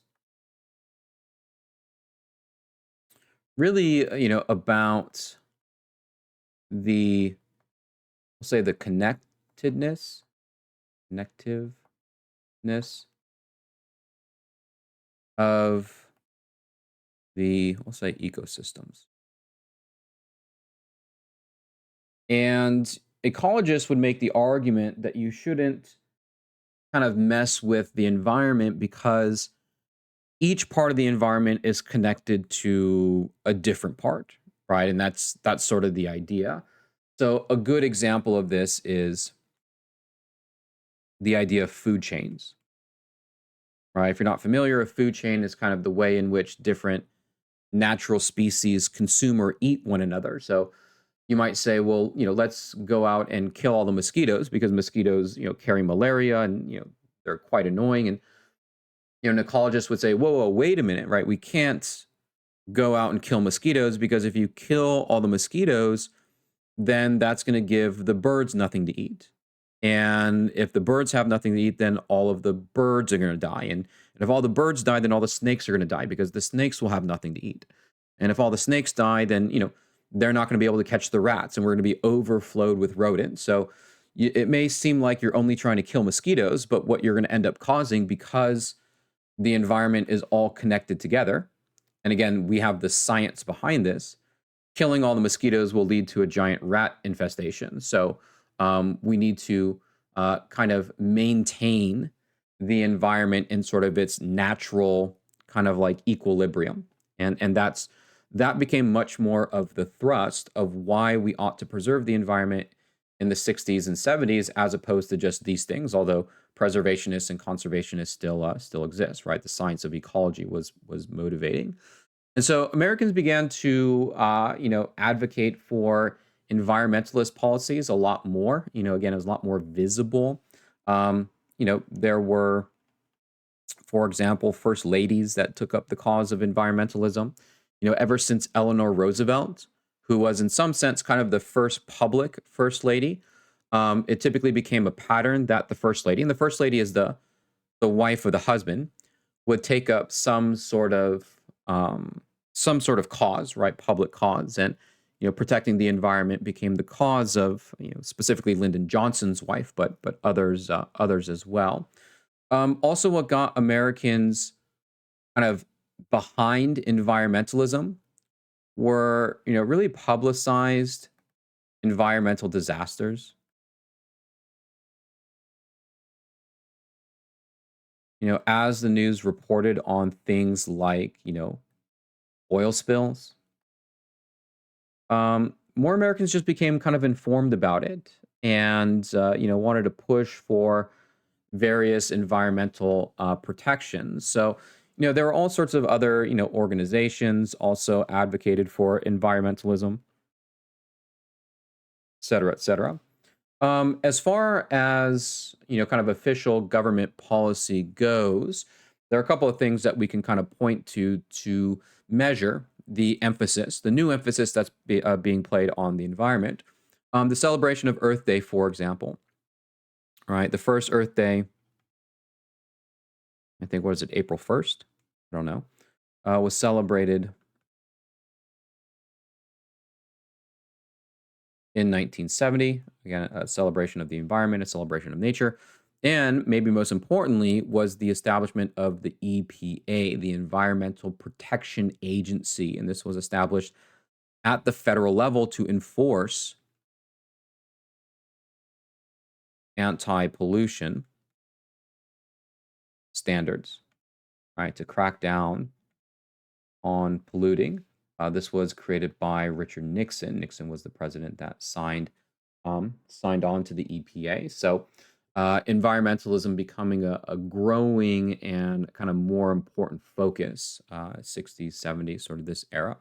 really, about the, we'll say, the connectedness, connective. of the, we'll say, ecosystems. And ecologists would make the argument that you shouldn't kind of mess with the environment because each part of the environment is connected to a different part, right? And that's sort of the idea. So a good example of this is the idea of food chains, right? If you're not familiar, a food chain is kind of the way in which different natural species consume or eat one another. So you might say, well, let's go out and kill all the mosquitoes because mosquitoes, carry malaria and, they're quite annoying. And, an ecologist would say, whoa, wait a minute, right? We can't go out and kill mosquitoes because if you kill all the mosquitoes, then that's going to give the birds nothing to eat. And if the birds have nothing to eat, then all of the birds are going to die. And if all the birds die, then all the snakes are going to die because the snakes will have nothing to eat. And if all the snakes die, then, they're not going to be able to catch the rats and we're going to be overflowed with rodents. So it may seem like you're only trying to kill mosquitoes, but what you're going to end up causing because the environment is all connected together. And again, we have the science behind this. Killing all the mosquitoes will lead to a giant rat infestation. So we need to kind of maintain the environment in sort of its natural kind of like equilibrium. And that became much more of the thrust of why we ought to preserve the environment in the 60s and 70s, as opposed to just these things, although preservationists and conservationists still exist, right? The science of ecology was motivating. And so Americans began to, advocate for environmentalist policies a lot more. Again, it was a lot more visible. There were, for example, first ladies that took up the cause of environmentalism. Ever since Eleanor Roosevelt, who was in some sense kind of the first public first lady, it typically became a pattern that the first lady, and the first lady is the wife of the husband, would take up some sort of cause, right? Public cause. And, protecting the environment became the cause of, specifically Lyndon Johnson's wife, but others as well. Also, what got Americans kind of behind environmentalism were, really publicized environmental disasters. As the news reported on things like, oil spills, more Americans just became kind of informed about it and, wanted to push for various environmental protections. So, there were all sorts of other, organizations also advocated for environmentalism, et cetera, et cetera. As far as, kind of official government policy goes, there are a couple of things that we can kind of point to measure the emphasis, the new emphasis that's being played on the environment. The celebration of Earth Day, for example, right? The first Earth Day, I think, what is it, April 1st? I don't know, was celebrated in 1970. Again, a celebration of the environment, a celebration of nature. And maybe most importantly was the establishment of the EPA, the Environmental Protection Agency. And this was established at the federal level to enforce anti-pollution standards, right? To crack down on polluting. This was created by Richard Nixon. Nixon was the president that signed on to the EPA. So environmentalism becoming a growing and kind of more important focus, 60s, 70s, sort of this era.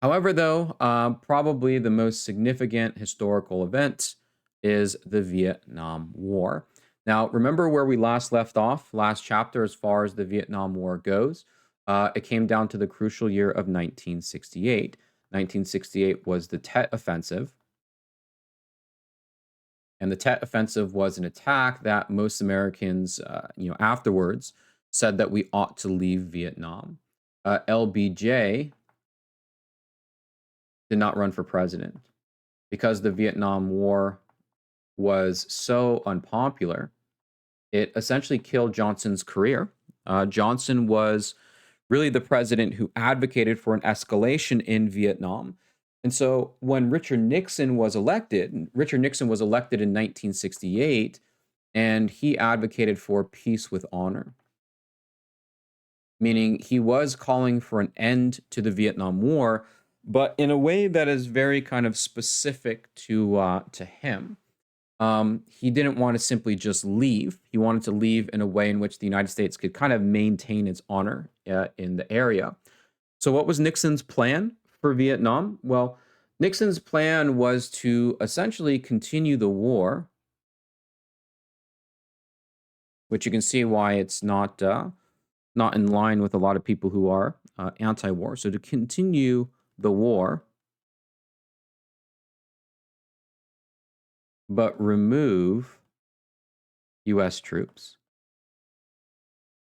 However, though, probably the most significant historical event is the Vietnam War. Now, remember where we last left off, last chapter, as far as the Vietnam War goes. It came down to the crucial year of 1968. 1968 was the Tet Offensive. And the Tet Offensive was an attack that most Americans, afterwards said that we ought to leave Vietnam. LBJ did not run for president because the Vietnam War was so unpopular. It essentially killed Johnson's career. Johnson was really the president who advocated for an escalation in Vietnam. And so when Richard Nixon was elected in 1968, and he advocated for peace with honor, meaning he was calling for an end to the Vietnam War, but in a way that is very kind of specific to him. He didn't want to simply just leave. He wanted to leave in a way in which the United States could kind of maintain its honor in the area. So, what was Nixon's plan for Vietnam? Well, Nixon's plan was to essentially continue the war, which you can see why it's not in line with a lot of people who are anti-war. So, to continue the war, but remove U.S. troops.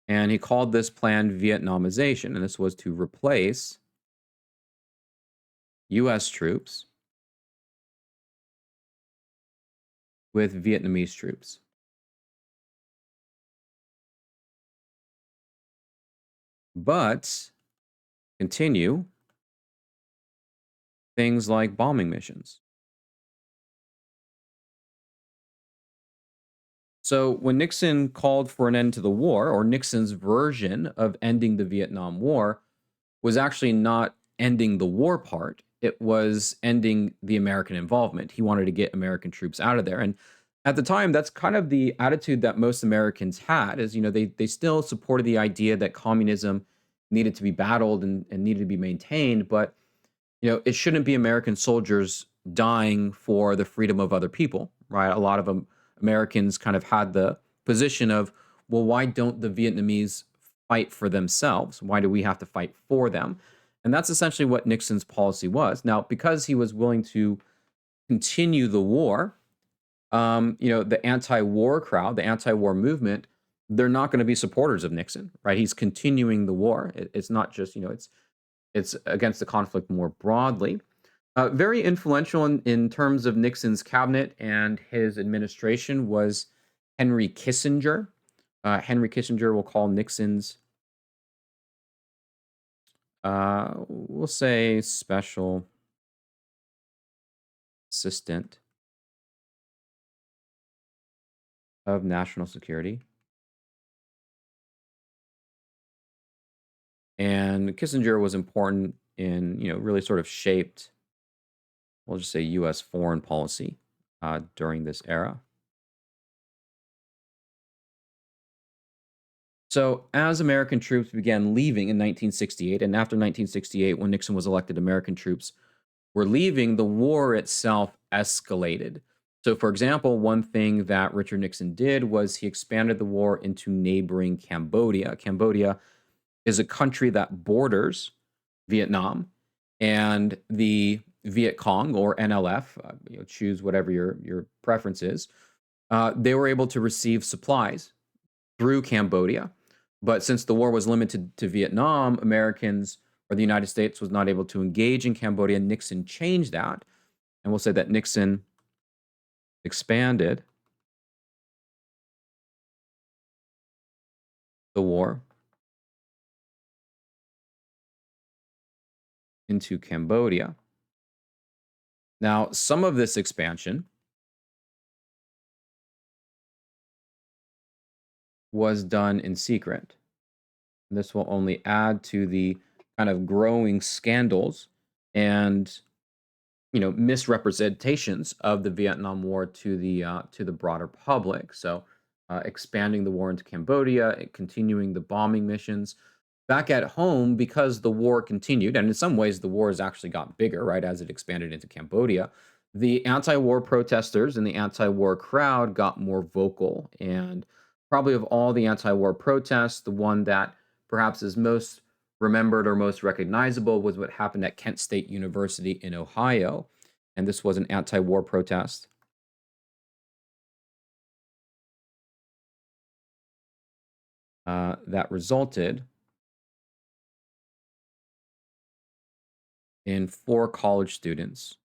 And he called this plan Vietnamization, and this was to replace U.S. troops with Vietnamese troops. But continue things like bombing missions. So when Nixon called for an end to the war, or Nixon's version of ending the Vietnam War, was actually not ending the war part. It was ending the American involvement. He wanted to get American troops out of there. And at the time, that's kind of the attitude that most Americans had, is, they still supported the idea that communism needed to be battled and needed to be maintained, but it shouldn't be American soldiers dying for the freedom of other people, right? A lot of Americans kind of had the position of, well, why don't the Vietnamese fight for themselves? Why do we have to fight for them? And that's essentially what Nixon's policy was. Now, because he was willing to continue the war, the anti-war crowd, the anti-war movement, they're not going to be supporters of Nixon, right? He's continuing the war. It's not just, it's against the conflict more broadly. Very influential in terms of Nixon's cabinet and his administration was Henry Kissinger. Henry Kissinger will call Nixon's, we'll say, special assistant of national security. And Kissinger was important in, really sort of shaped, we'll just say, U.S. foreign policy during this era. So as American troops began leaving in 1968, and after 1968, when Nixon was elected, American troops were leaving, the war itself escalated. So, for example, one thing that Richard Nixon did was he expanded the war into neighboring Cambodia. Cambodia is a country that borders Vietnam, and the Viet Cong, or NLF, choose whatever your preference is, they were able to receive supplies through Cambodia. But since the war was limited to Vietnam, Americans or the United States was not able to engage in Cambodia. Nixon changed that. And we'll say that Nixon expanded the war into Cambodia. Now, some of this expansion was done in secret. This will only add to the kind of growing scandals and misrepresentations of the Vietnam War to the broader public. So, expanding the war into Cambodia, continuing the bombing missions. Back at home, because the war continued, and in some ways the wars actually got bigger, right, as it expanded into Cambodia. The anti-war protesters and the anti-war crowd got more vocal, and probably of all the anti-war protests, the one that perhaps is most remembered or most recognizable was what happened at Kent State University in Ohio. And this was an anti-war protest that resulted in 4 college students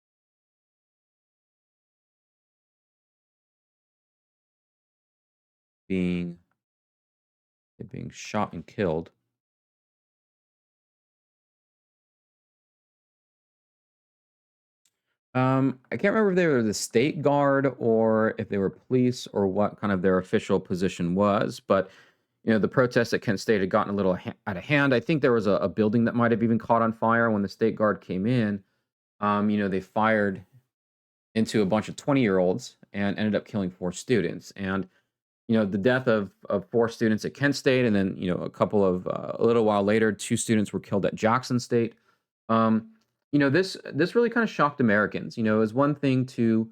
being shot and killed. I can't remember if they were the state guard or if they were police or what kind of their official position was, but the protests at Kent State had gotten a little out of hand. I think there was a building that might have even caught on fire when the state guard came in. They fired into a bunch of 20-year-olds and ended up killing 4 students. And the death of 4 students at Kent State, and then a little while later, 2 students were killed at Jackson State. Um, this really kind of shocked Americans. It was one thing to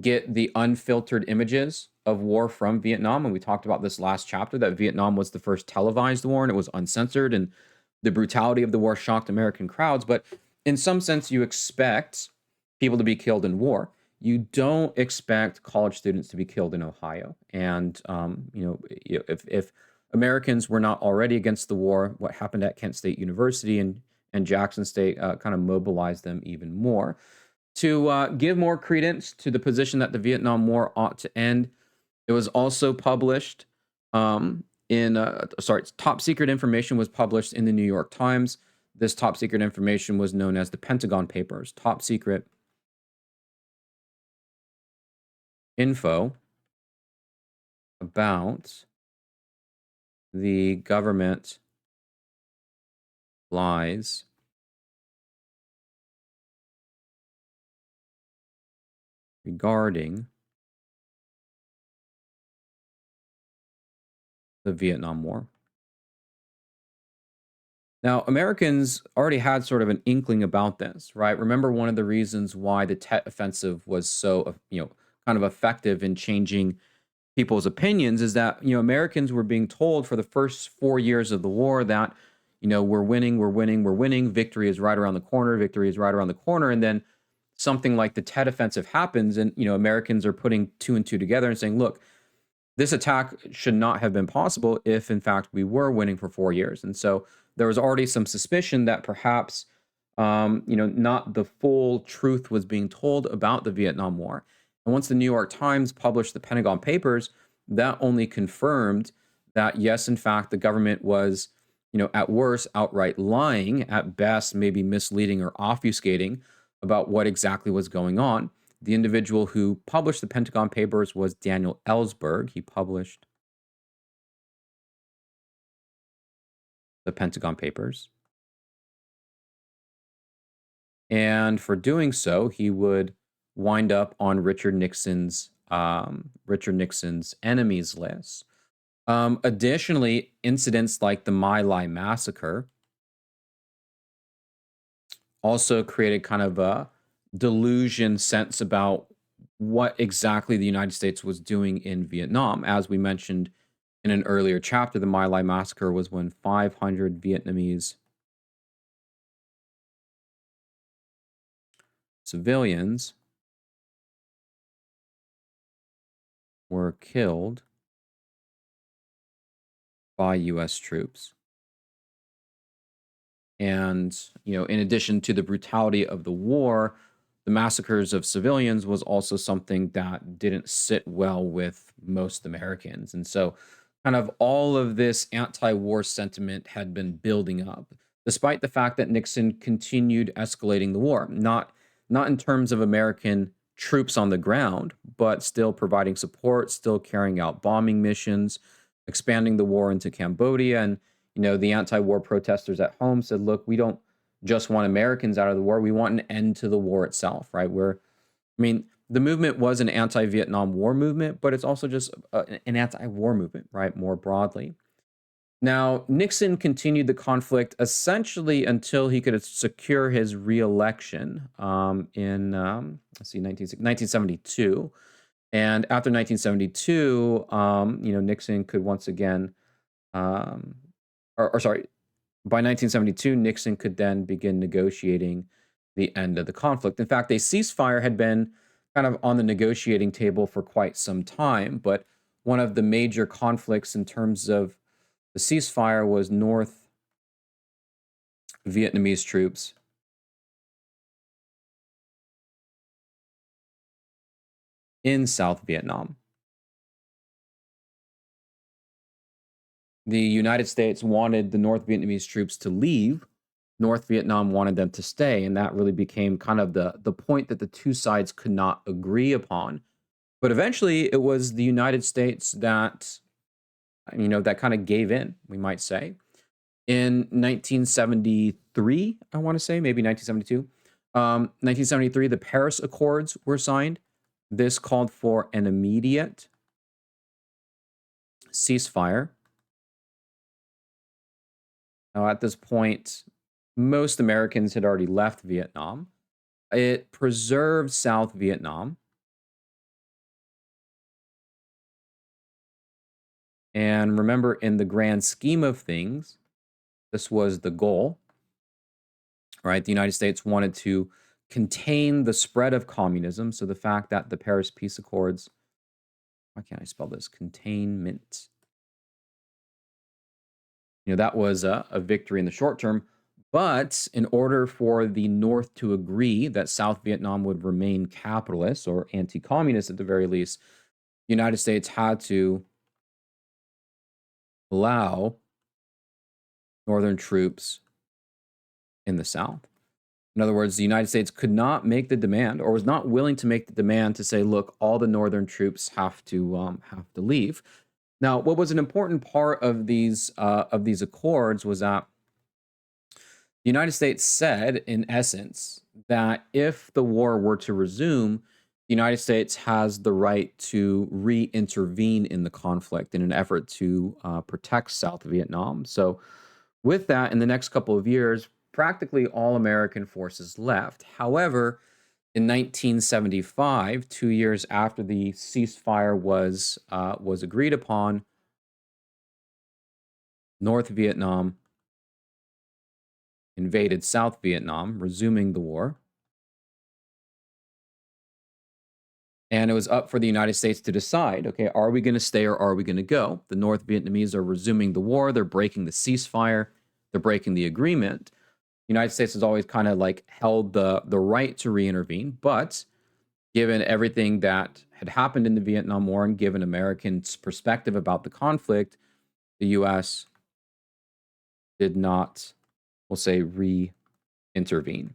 get the unfiltered images of war from Vietnam, and we talked about this last chapter that Vietnam was the first televised war and it was uncensored, and the brutality of the war shocked American crowds. But in some sense, you expect people to be killed in war. You don't expect college students to be killed in Ohio. And if Americans were not already against the war, what happened at Kent State University and Jackson State kind of mobilized them even more. To give more credence to the position that the Vietnam War ought to end, it was also published top secret information was published in the New York Times. This top secret information was known as the Pentagon Papers. Top secret info about the government lies regarding the Vietnam War. Now, Americans already had sort of an inkling about this, right? Remember, one of the reasons why the Tet Offensive was so, kind of effective in changing people's opinions is that, Americans were being told for the first 4 years of the war that, we're winning, we're winning, we're winning. Victory is right around the corner. Victory is right around the corner. And then something like the Tet Offensive happens, and, Americans are putting 2 and 2 together and saying, look, this attack should not have been possible if, in fact, we were winning for 4 years. And so there was already some suspicion that perhaps, not the full truth was being told about the Vietnam War. And once the New York Times published the Pentagon Papers, that only confirmed that, yes, in fact, the government was, at worst, outright lying, at best, maybe misleading or obfuscating about what exactly was going on. The individual who published the Pentagon Papers was Daniel Ellsberg. He published the Pentagon Papers. And for doing so, he would wind up on Richard Nixon's enemies list. Additionally, incidents like the My Lai massacre also created kind of a delusion sense about what exactly the United States was doing in Vietnam. As we mentioned in an earlier chapter, the My Lai massacre was when 500 Vietnamese civilians were killed by U.S. troops. And, in addition to the brutality of the war, the massacres of civilians was also something that didn't sit well with most Americans. And so, kind of all of this anti war sentiment had been building up, despite the fact that Nixon continued escalating the war, not in terms of American troops on the ground, but still providing support, still carrying out bombing missions, expanding the war into Cambodia. And the anti-war protesters at home said, look, we don't just want Americans out of the war. We want an end to the war itself, right? The movement was an anti-Vietnam War movement, but it's also just an anti-war movement, right? More broadly. Now, Nixon continued the conflict essentially until he could secure his reelection in, 1972. And after 1972, Nixon could once again, um, or sorry, by 1972, Nixon could then begin negotiating the end of the conflict. In fact, a ceasefire had been kind of on the negotiating table for quite some time, but one of the major conflicts in terms of the ceasefire was North Vietnamese troops in South Vietnam. The United States wanted the North Vietnamese troops to leave. North Vietnam wanted them to stay, and that really became kind of the point that the two sides could not agree upon. But eventually, it was the United States that that kind of gave in, we might say. In 1973, I want to say, maybe 1972. 1973, the Paris Accords were signed. This called for an immediate ceasefire. Now, at this point, most Americans had already left Vietnam. It preserved South Vietnam. And remember, in the grand scheme of things, this was the goal, right? The United States wanted to contain the spread of communism. So the fact that the Paris Peace Accords, why can't I spell this? Containment. That was a victory in the short term. But in order for the North to agree that South Vietnam would remain capitalist or anti-communist at the very least, the United States had to allow Northern troops in the South. In other words, the United States could not make the demand, or was not willing to make the demand to say, look, all the Northern troops have to leave. Now, what was an important part of these accords was that the United States said, in essence, that if the war were to resume, the United States has the right to re-intervene in the conflict in an effort to protect South Vietnam. So with that, in the next couple of years, practically all American forces left. However, in 1975, 2 years after the ceasefire was agreed upon, North Vietnam invaded South Vietnam, resuming the war. And it was up for the United States to decide, okay, are we going to stay or are we going to go? The North Vietnamese are resuming the war. They're breaking the ceasefire. They're breaking the agreement. The United States has always kind of like held the right to re-intervene. But given everything that had happened in the Vietnam War and given Americans' perspective about the conflict, the U.S. did not, we'll say, re-intervene.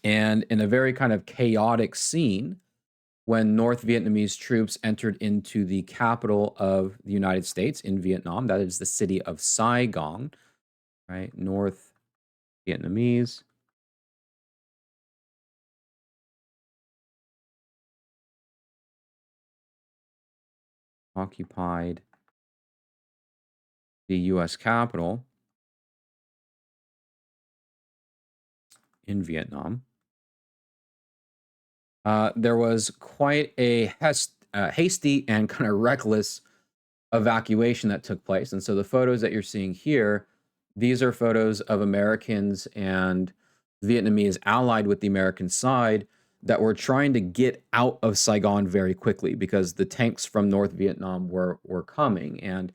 And in a very kind of chaotic scene, when North Vietnamese troops entered into the capital of the United States in Vietnam, that is the city of Saigon, right? North Vietnamese. Occupied the U.S. capital in Vietnam. There was quite a hasty and kind of reckless evacuation that took place. And so the photos that you're seeing here, these are photos of Americans and Vietnamese allied with the American side that were trying to get out of Saigon very quickly because the tanks from North Vietnam were coming. And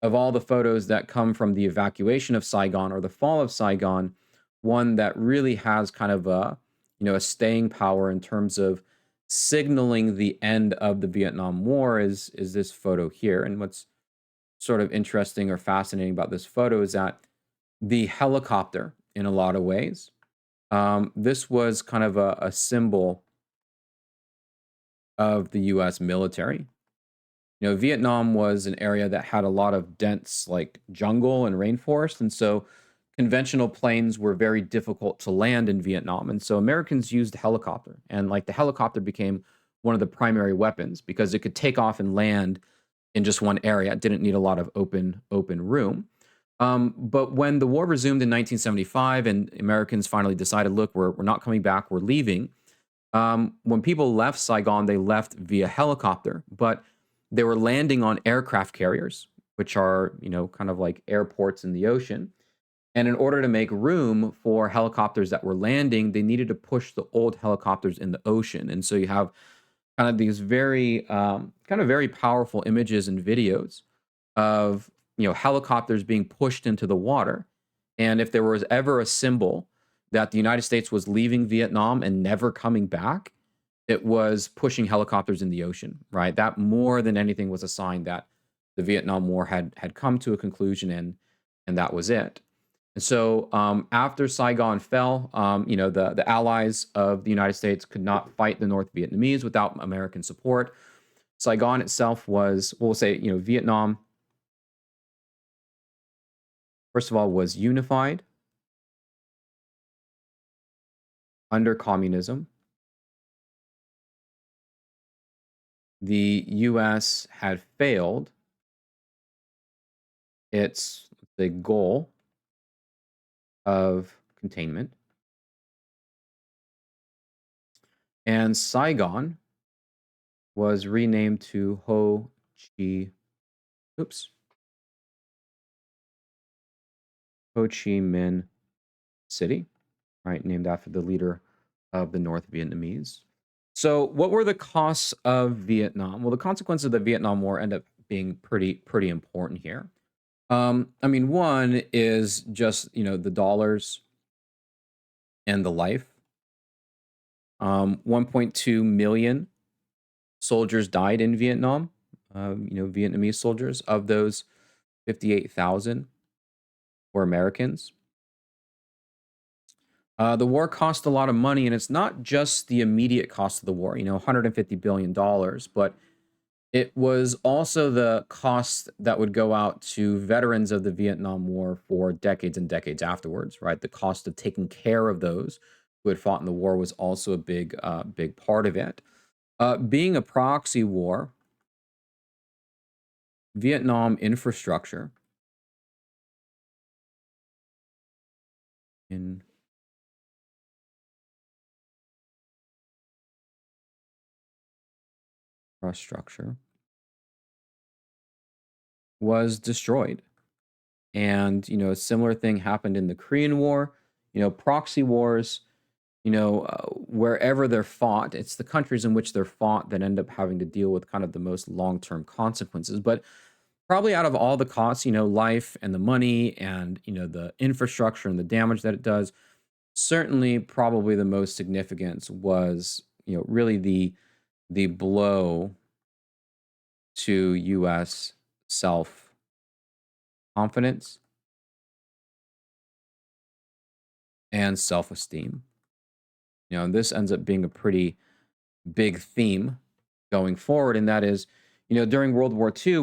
of all the photos that come from the evacuation of Saigon or the fall of Saigon, one that really has kind of a staying power in terms of signaling the end of the Vietnam War is this photo here. And what's sort of interesting or fascinating about this photo is that the helicopter, in a lot of ways, this was kind of a symbol of the U.S. military. Vietnam was an area that had a lot of dense like jungle and rainforest. And so conventional planes were very difficult to land in Vietnam. And so Americans used the helicopter. And like the helicopter became one of the primary weapons because it could take off and land in just one area. It didn't need a lot of open room. But when the war resumed in 1975 and Americans finally decided, look, we're not coming back, we're leaving. When people left Saigon, they left via helicopter. But they were landing on aircraft carriers, which are, kind of like airports in the ocean. And in order to make room for helicopters that were landing, they needed to push the old helicopters in the ocean. And so you have kind of these very, very powerful images and videos of, helicopters being pushed into the water. And if there was ever a symbol that the United States was leaving Vietnam and never coming back, it was pushing helicopters in the ocean, right? That more than anything was a sign that the Vietnam War had come to a conclusion, and that was it. And so after Saigon fell, the allies of the United States could not fight the North Vietnamese without American support. Saigon itself was, we'll say, Vietnam, first of all, was unified under communism. The U.S. had failed its the goal of containment. And Saigon was renamed to Ho Chi Minh City, right? Named after the leader of the North Vietnamese. So what were the costs of Vietnam? Well, the consequences of the Vietnam War end up being pretty important here. I mean, one is just, the dollars and the life. 1.2 million soldiers died in Vietnam, Vietnamese soldiers. Of those, 58,000 were Americans. The war cost a lot of money, and it's not just the immediate cost of the war, $150 billion, but it was also the cost that would go out to veterans of the Vietnam War for decades and decades afterwards, right? The cost of taking care of those who had fought in the war was also a big part of it. Being a proxy war, Vietnam infrastructure was destroyed. And, a similar thing happened in the Korean War. Proxy wars, wherever they're fought, it's the countries in which they're fought that end up having to deal with kind of the most long-term consequences. But probably out of all the costs, life and the money and, the infrastructure and the damage that it does, certainly probably the most significant was, really the blow to U.S. self-confidence and self-esteem. And this ends up being a pretty big theme going forward, and that is, during World War II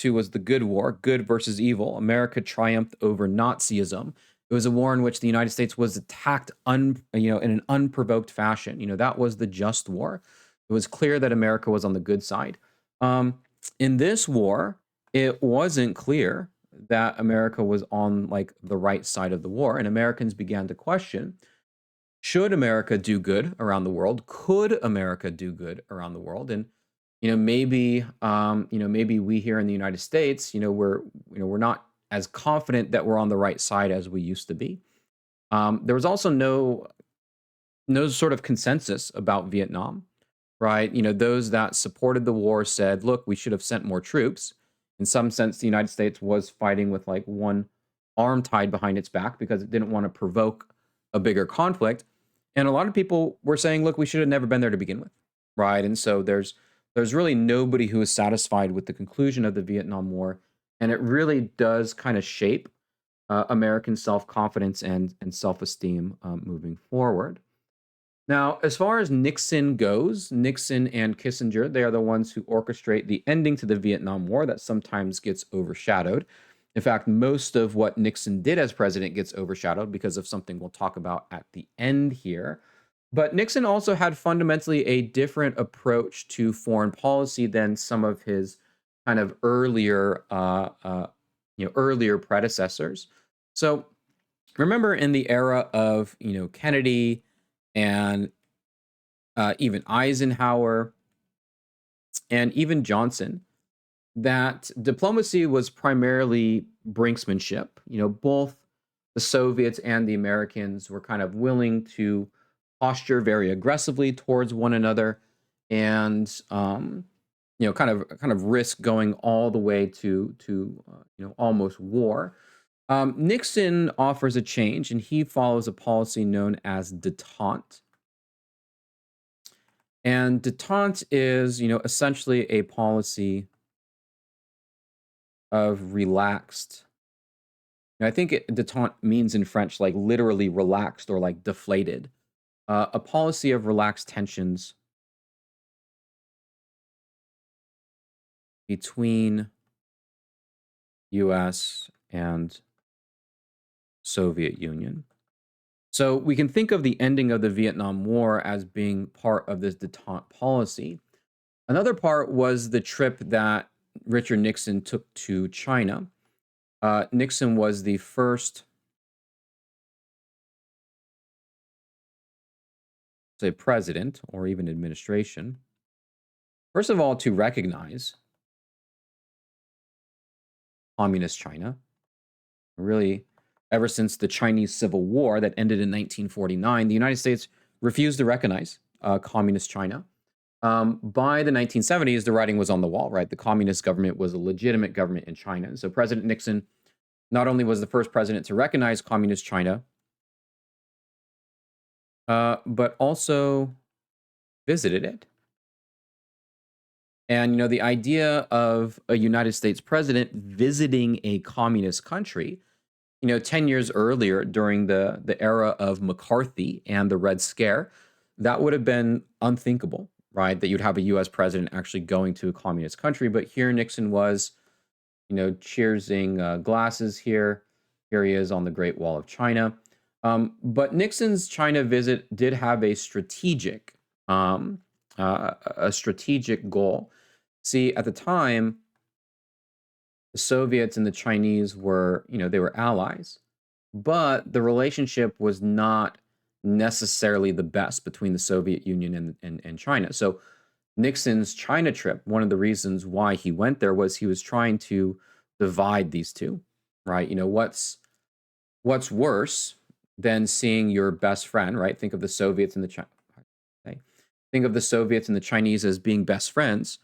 was the good war, good versus evil. America triumphed over Nazism. It was a war in which the United States was attacked, in an unprovoked fashion. That was the just war. It was clear that America was on the good side. In this war, it wasn't clear that America was on the right side of the war, and Americans began to question, should America do good around the world? Could America do good around the world? And maybe we here in the United States, we're not as confident that we're on the right side as we used to be. There was also no sort of consensus about Vietnam, right? Those that supported the war said, look, we should have sent more troops. In some sense, the United States was fighting with one arm tied behind its back because it didn't want to provoke a bigger conflict. And a lot of people were saying, look, we should have never been there to begin with, right? And so there's really nobody who is satisfied with the conclusion of the Vietnam War, and it really does kind of shape American self-confidence and self-esteem moving forward. Now, as far as Nixon goes, Nixon and Kissinger, they are the ones who orchestrate the ending to the Vietnam War that sometimes gets overshadowed. In fact, most of what Nixon did as president gets overshadowed because of something we'll talk about at the end here. But Nixon also had fundamentally a different approach to foreign policy than some of his kind of earlier predecessors. So remember in the era of, Kennedy and even Eisenhower and even Johnson, that diplomacy was primarily brinksmanship. Both the Soviets and the Americans were kind of willing to posture very aggressively towards one another and, kind of risk going all the way to almost war. Nixon offers a change, and he follows a policy known as détente. And détente is, essentially a policy of relaxed. I think détente means in French like literally relaxed or like deflated. A policy of relaxed tensions between U.S. and Soviet Union. So we can think of the ending of the Vietnam War as being part of this détente policy. Another part was the trip that Richard Nixon took to China. Nixon was the first, say, president or even administration, first of all, to recognize communist China. Really, ever since the Chinese Civil War that ended in 1949, the United States refused to recognize communist China. By the 1970s, the writing was on the wall, right? The communist government was a legitimate government in China. And so President Nixon not only was the first president to recognize communist China, but also visited it. And, the idea of a United States president visiting a communist country, 10 years earlier during the era of McCarthy and the Red Scare, that would have been unthinkable, right? That you'd have a US president actually going to a communist country. But here Nixon was, cheersing glasses here. Here he is on the Great Wall of China. But Nixon's China visit did have um, a strategic goal. See, at the time, the Soviets and the Chinese were, they were allies, but the relationship was not necessarily the best between the Soviet Union and China. So Nixon's China trip, one of the reasons why he went there was he was trying to divide these two, right? What's worse than seeing your best friend, right? Think of the Soviets and the Chinese. Think of the Soviets and the Chinese as being best friends.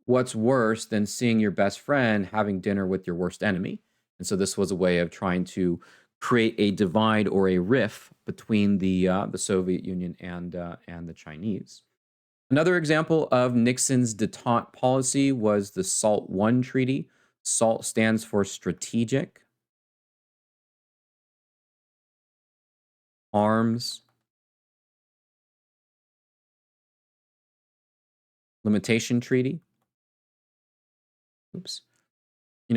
What's worse than seeing your best friend having dinner with your worst enemy? And so this was a way of trying to create a divide or a rift between the Soviet Union and the Chinese. Another example of Nixon's détente policy was the SALT I Treaty. SALT stands for Strategic Arms Limitation Treaty. Oops.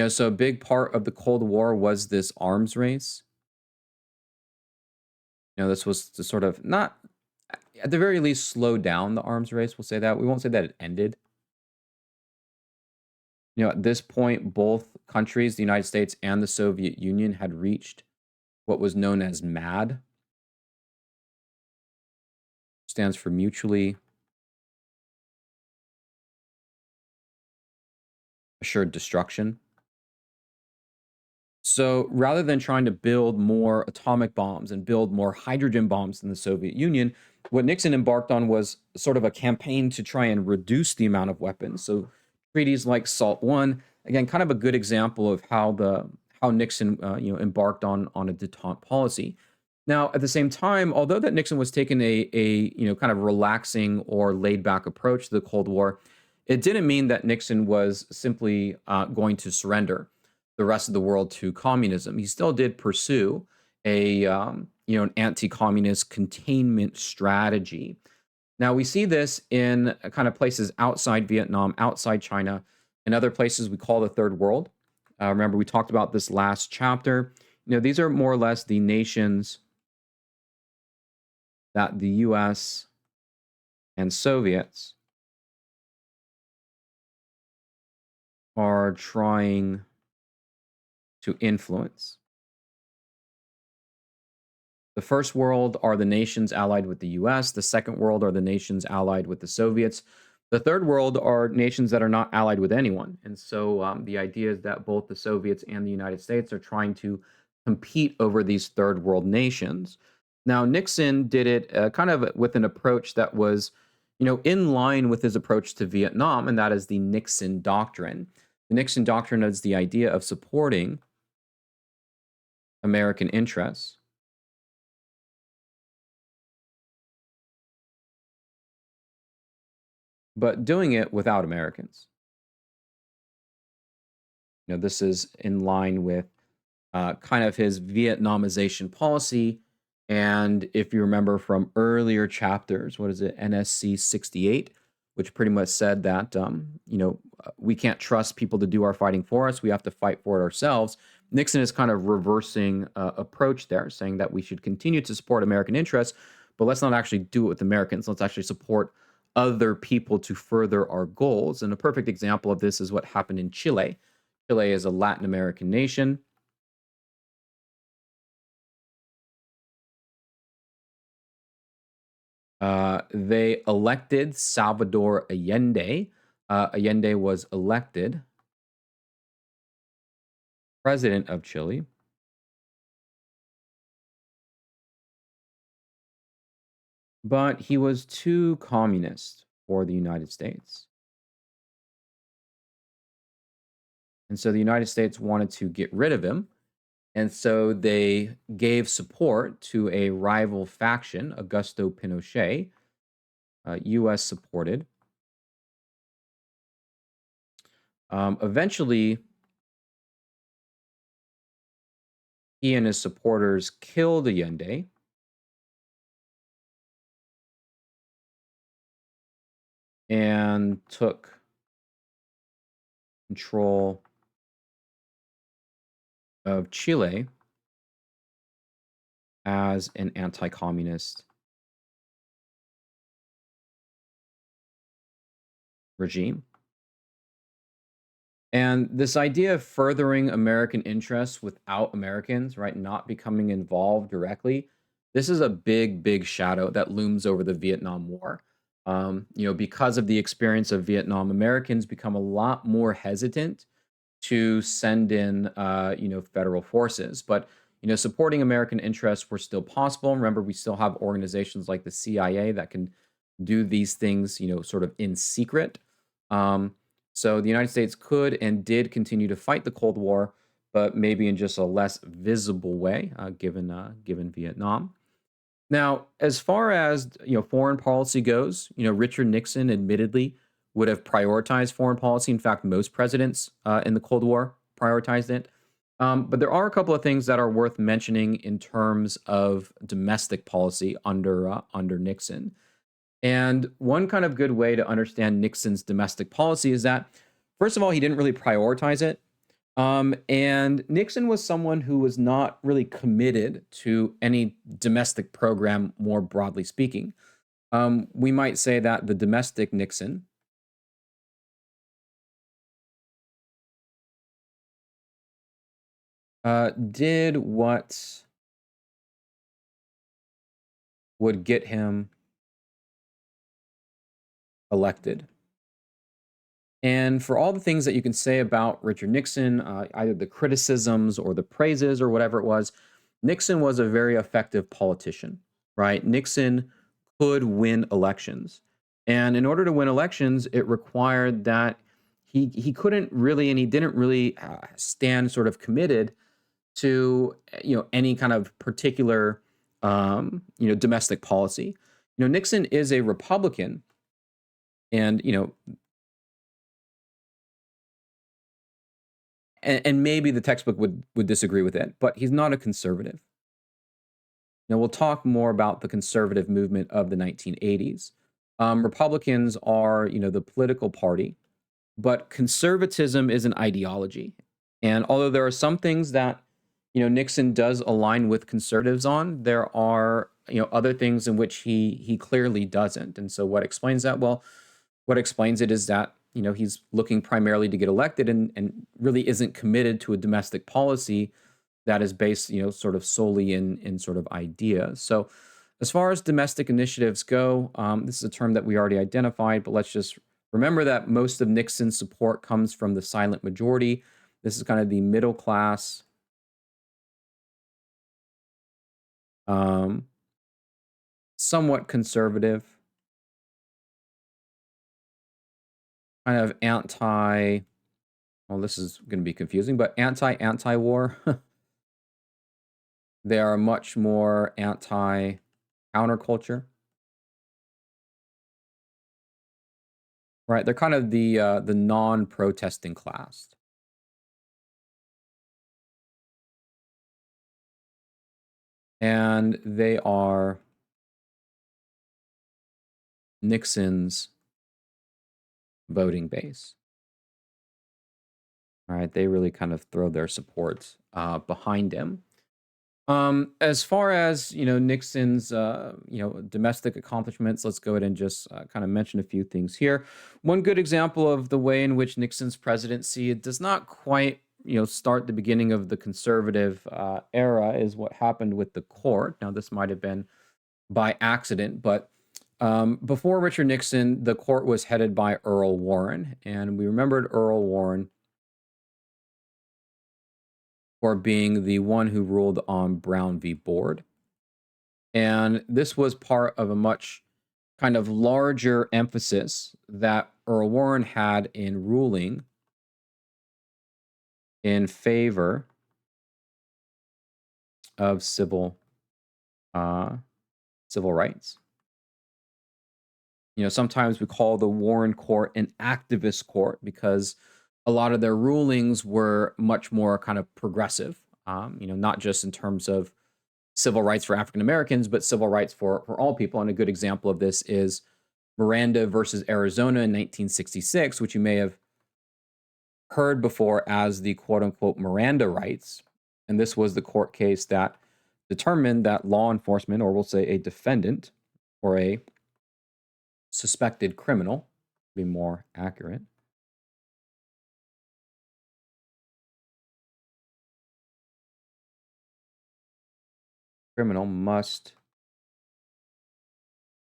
So a big part of the Cold War was this arms race. This was to sort of not, at the very least, slow down the arms race. We'll say that. We won't say that it ended. At this point, both countries, the United States and the Soviet Union, had reached what was known as MAD. Stands for Mutually Assured Destruction. So rather than trying to build more atomic bombs and build more hydrogen bombs in the Soviet Union, what Nixon embarked on was sort of a campaign to try and reduce the amount of weapons. So treaties like SALT I, again, kind of a good example of how Nixon embarked on a détente policy. Now, at the same time, although that Nixon was taking a kind of relaxing or laid back approach to the Cold War, it didn't mean that Nixon was simply going to surrender the rest of the world to communism. He still did pursue an anti-communist containment strategy. Now we see this in kind of places outside Vietnam, outside China, and other places we call the Third World. Remember, we talked about this last chapter. These are more or less the nations that the U.S. and Soviets are trying to influence. The first world are the nations allied with the US. The second world are the nations allied with the Soviets. The third world are nations that are not allied with anyone. And so the idea is that both the Soviets and the United States are trying to compete over these third world nations. Now, Nixon did it kind of with an approach that was, in line with his approach to Vietnam, and that is the Nixon Doctrine. The Nixon Doctrine is the idea of supporting American interests but doing it without Americans. This is in line with kind of his Vietnamization policy. And if you remember from earlier chapters, what is it, NSC 68, which pretty much said that, we can't trust people to do our fighting for us. We have to fight for it ourselves. Nixon is kind of reversing approach there, saying that we should continue to support American interests, but let's not actually do it with Americans. Let's actually support other people to further our goals. And a perfect example of this is what happened in Chile. Chile is a Latin American nation. They elected Salvador Allende. Allende was elected president of Chile. But he was too communist for the United States. And so the United States wanted to get rid of him. And so they gave support to a rival faction, Augusto Pinochet, US supported. Eventually, he and his supporters killed Allende. And took control of Chile as an anti-communist regime. And this idea of furthering American interests without Americans, right, not becoming involved directly, this is a big, big shadow that looms over the Vietnam War. Because of the experience of Vietnam, Americans become a lot more hesitant to send in, federal forces. But, supporting American interests were still possible. Remember, we still have organizations like the CIA that can do these things, sort of in secret. So the United States could and did continue to fight the Cold War, but maybe in just a less visible way, given Vietnam. Now, as far as foreign policy goes, Richard Nixon admittedly would have prioritized foreign policy. In fact, most presidents in the Cold War prioritized it. But there are a couple of things that are worth mentioning in terms of domestic policy under Nixon. And one kind of good way to understand Nixon's domestic policy is that, first of all, he didn't really prioritize it. And Nixon was someone who was not really committed to any domestic program, more broadly speaking. We might say that the domestic Nixon did what would get him elected. And for all the things that you can say about Richard Nixon, either the criticisms or the praises or whatever it was, Nixon was a very effective politician, right? Nixon could win elections. And in order to win elections, it required that he couldn't really, and he didn't really stand sort of committed to any kind of particular domestic policy. Nixon is a Republican, and and maybe the textbook would disagree with it, but he's not a conservative. Now, we'll talk more about the conservative movement of the 1980s. Republicans are, the political party, but conservatism is an ideology. And although there are some things that, Nixon does align with conservatives on, there are, other things in which he clearly doesn't. And so what explains that? Well, what explains it is that, he's looking primarily to get elected and really isn't committed to a domestic policy that is based, sort of solely in sort of ideas. So as far as domestic initiatives go, this is a term that we already identified, but let's just remember that most of Nixon's support comes from the silent majority. This is kind of the middle class, somewhat conservative, kind of well, this is going to be confusing, but anti-war. They are much more anti-counterculture. right? They're kind of the non-protesting class. And they are Nixon's voting base. All right, they really kind of throw their support behind him. As far as Nixon's domestic accomplishments, let's go ahead and just kind of mention a few things here. One good example of the way in which Nixon's presidency, it does not quite start the beginning of the conservative era, is what happened with the court. Now, this might have been by accident, but before Richard Nixon, the court was headed by Earl Warren, and we remembered Earl Warren for being the one who ruled on Brown v. Board. And this was part of a much kind of larger emphasis that Earl Warren had in ruling in favor of civil rights. Sometimes we call the Warren Court an activist court because a lot of their rulings were much more kind of progressive, not just in terms of civil rights for African Americans, but civil rights for all people. And a good example of this is Miranda versus Arizona in 1966, which you may have heard before as the quote unquote Miranda rights. And this was the court case that determined that law enforcement, or we'll say a defendant or a suspected criminal, to be more accurate, criminal must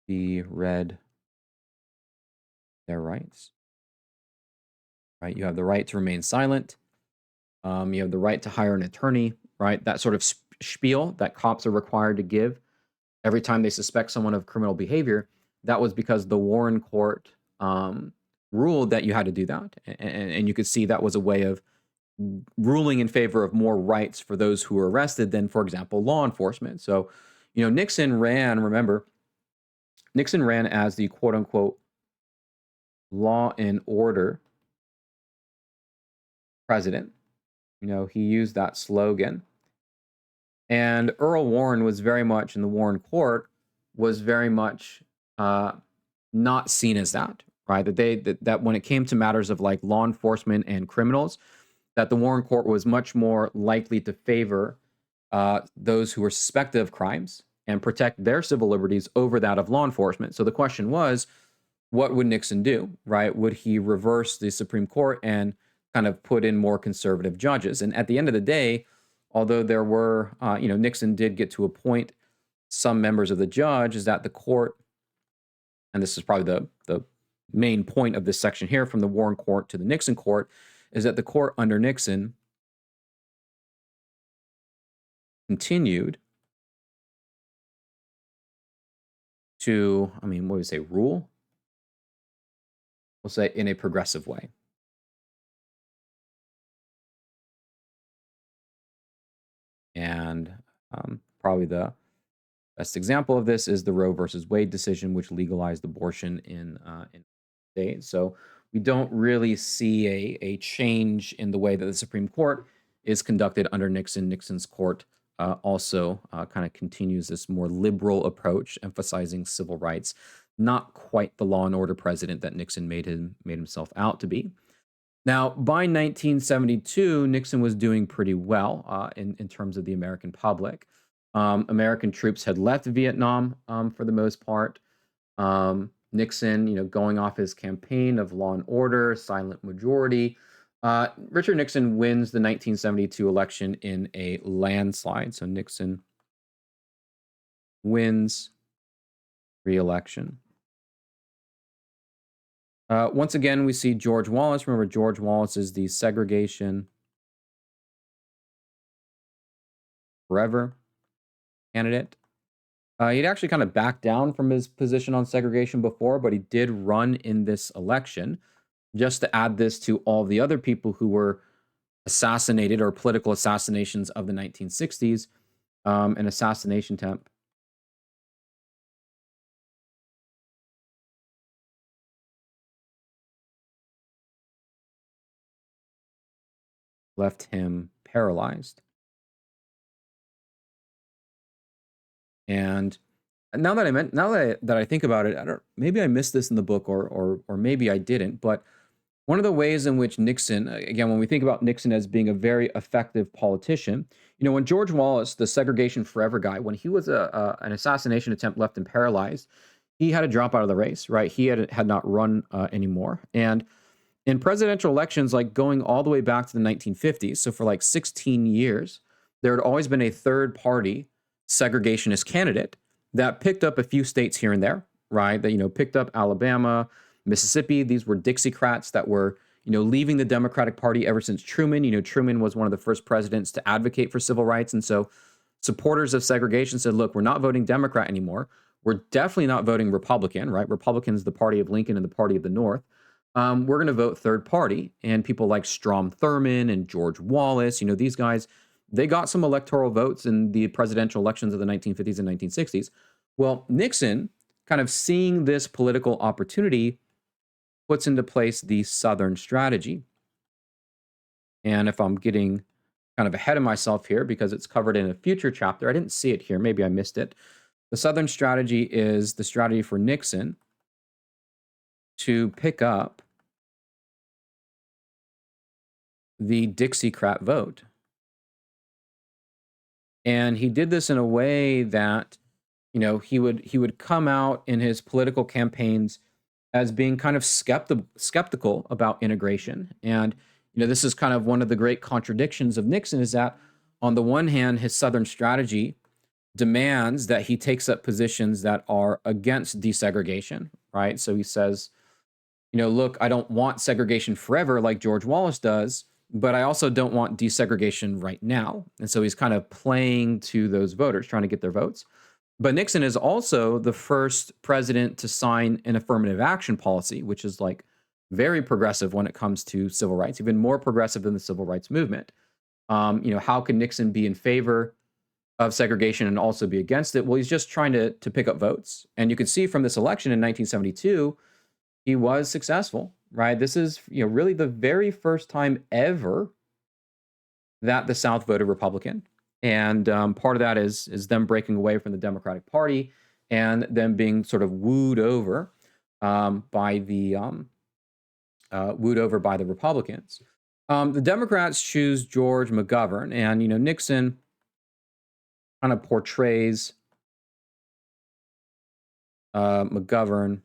be read their rights. Right? You have the right to remain silent. You have the right to hire an attorney, right? That sort of spiel that cops are required to give every time they suspect someone of criminal behavior. That was because the Warren Court ruled that you had to do that. And you could see that was a way of ruling in favor of more rights for those who were arrested than, for example, law enforcement. So, Nixon ran as the quote unquote law and order president. He used that slogan. And Earl Warren was very much, in the Warren Court, was very much not seen as that, right? That when it came to matters of like law enforcement and criminals, that the Warren Court was much more likely to favor those who were suspected of crimes and protect their civil liberties over that of law enforcement. So the question was, what would Nixon do, right? Would he reverse the Supreme Court and kind of put in more conservative judges? And at the end of the day, although there were, Nixon did get to appoint some members of the judge, is that the court, and this is probably the main point of this section here, from the Warren Court to the Nixon Court, is that the court under Nixon continued to, what would we say, rule? We'll say in a progressive way. And probably the best example of this is the Roe versus Wade decision, which legalized abortion in states. So we don't really see a change in the way that the Supreme Court is conducted under Nixon. Nixon's court also kind of continues this more liberal approach, emphasizing civil rights. Not quite the law and order president that Nixon made himself out to be. Now, by 1972, Nixon was doing pretty well in terms of the American public. American troops had left Vietnam for the most part. Nixon, going off his campaign of law and order, silent majority. Richard Nixon wins the 1972 election in a landslide. So Nixon wins re-election. Once again, we see George Wallace. Remember, George Wallace is the segregation forever candidate. He'd actually kind of backed down from his position on segregation before, but he did run in this election. Just to add this to all the other people who were assassinated, or political assassinations of the 1960s, an assassination attempt left him paralyzed. And now that I think about it, maybe I missed this in the book, or maybe I didn't, but one of the ways in which Nixon, again, when we think about Nixon as being a very effective politician, when George Wallace, the segregation forever guy, when he was an assassination attempt left him paralyzed, he had to drop out of the race, right? He had not run anymore. And in presidential elections, like going all the way back to the 1950s, so for like 16 years, there had always been a third party segregationist candidate that picked up a few states here and there, right? That, picked up Alabama, Mississippi. These were Dixiecrats that were, leaving the Democratic Party ever since Truman. Truman was one of the first presidents to advocate for civil rights. And so supporters of segregation said, look, we're not voting Democrat anymore. We're definitely not voting Republican, right? Republican's the party of Lincoln and the party of the North. We're going to vote third party. And people like Strom Thurmond and George Wallace, these guys, they got some electoral votes in the presidential elections of the 1950s and 1960s. Well, Nixon, kind of seeing this political opportunity, puts into place the Southern strategy. And if I'm getting kind of ahead of myself here because it's covered in a future chapter, I didn't see it here. Maybe I missed it. The Southern strategy is the strategy for Nixon to pick up the Dixiecrat vote. And he did this in a way that, he would come out in his political campaigns as being kind of skeptical about integration. And, this is kind of one of the great contradictions of Nixon, is that on the one hand, his Southern strategy demands that he takes up positions that are against desegregation, right? So he says, look, I don't want segregation forever like George Wallace does, but I also don't want desegregation right now. And so he's kind of playing to those voters, trying to get their votes. But Nixon is also the first president to sign an affirmative action policy, which is like very progressive when it comes to civil rights, even more progressive than the civil rights movement. How can Nixon be in favor of segregation and also be against it? Well, he's just trying to pick up votes. And you can see from this election in 1972, he was successful, right? This is, really the very first time ever that the South voted Republican. And part of that is them breaking away from the Democratic Party and them being sort of wooed over by the Republicans. The Democrats choose George McGovern, and Nixon kind of portrays McGovern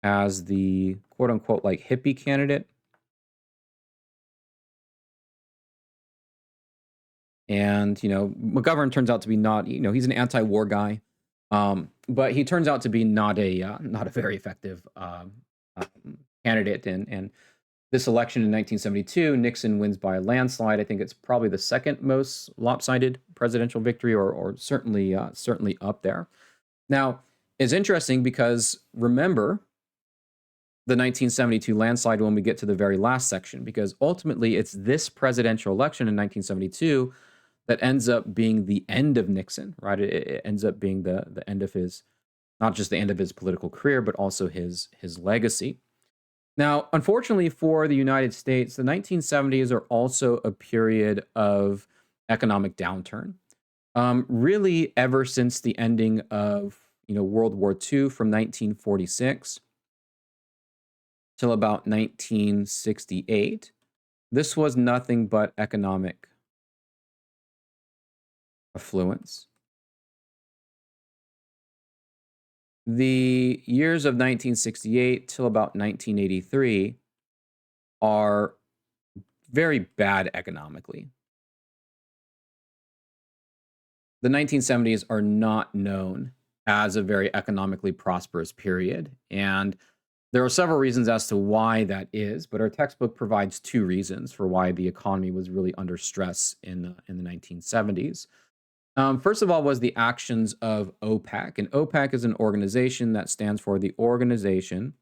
as the quote unquote like hippie candidate. And, McGovern turns out to be not, he's an anti-war guy, but he turns out to be not a very effective candidate. And this election in 1972, Nixon wins by a landslide. I think it's probably the second most lopsided presidential victory, or certainly up there. Now, it's interesting because remember the 1972 landslide when we get to the very last section, because ultimately it's this presidential election in 1972 that ends up being the end of Nixon, right? It ends up being the end of his, not just the end of his political career, but also his legacy. Now, unfortunately for the United States, the 1970s are also a period of economic downturn. Really, ever since the ending of World War II from 1946 till about 1968, this was nothing but economic affluence. The years of 1968 till about 1983 are very bad economically. The 1970s are not known as a very economically prosperous period, and there are several reasons as to why that is, but our textbook provides two reasons for why the economy was really under stress in the 1970s. First of all was the actions of OPEC, and OPEC is an organization that stands for the Organization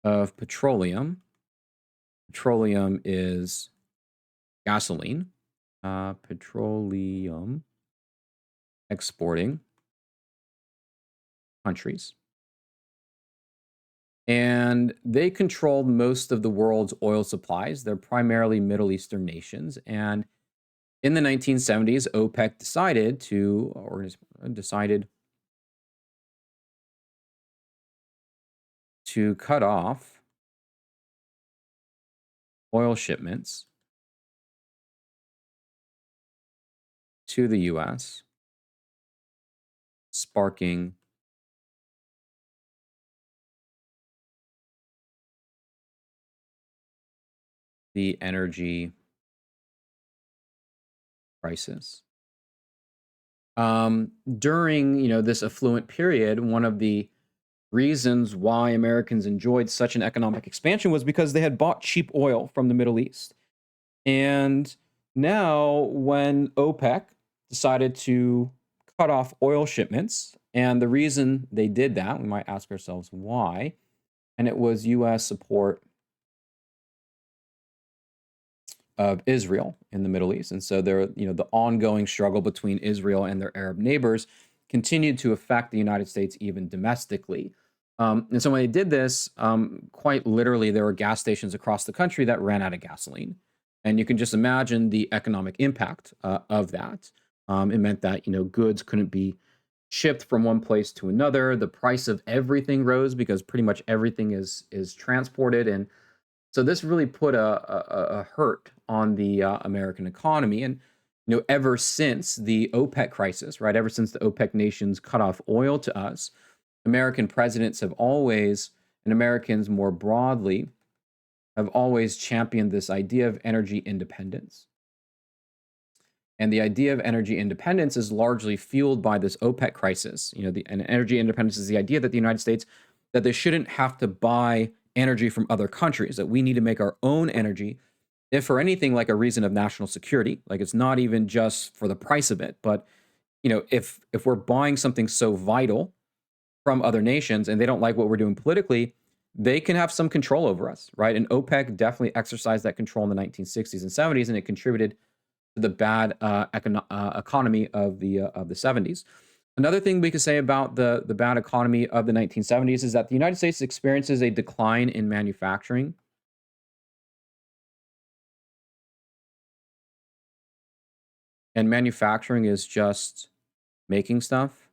of Petroleum. Petroleum is gasoline. Petroleum exporting countries. And they controlled most of the world's oil supplies. They're primarily Middle Eastern nations. And in the 1970s, OPEC decided to cut off oil shipments to the US, sparking the energy crisis. During this affluent period, one of the reasons why Americans enjoyed such an economic expansion was because they had bought cheap oil from the Middle East. And now, when OPEC decided to cut off oil shipments, and the reason they did that, we might ask ourselves why, and it was US support of Israel in the Middle East. And so the ongoing struggle between Israel and their Arab neighbors continued to affect the United States even domestically. And so when they did this, quite literally, there were gas stations across the country that ran out of gasoline. And you can just imagine the economic impact of that. It meant that goods couldn't be shipped from one place to another. The price of everything rose because pretty much everything is transported, and so this really put a hurt on the American economy. And ever since the OPEC crisis, right? Ever since the OPEC nations cut off oil to us, American presidents have always, and Americans more broadly, have always championed this idea of energy independence. And the idea of energy independence is largely fueled by this OPEC crisis. And energy independence is the idea that the United States, that they shouldn't have to buy energy from other countries, that we need to make our own energy, if for anything like a reason of national security. Like, it's not even just for the price of it, but if we're buying something so vital from other nations and they don't like what we're doing politically, they can have some control over us, right? And OPEC definitely exercised that control in the 1960s and 70s, and it contributed to the bad economy of the 70s. Another thing we could say about the bad economy of the 1970s is that the United States experiences a decline in manufacturing. And manufacturing is just making stuff.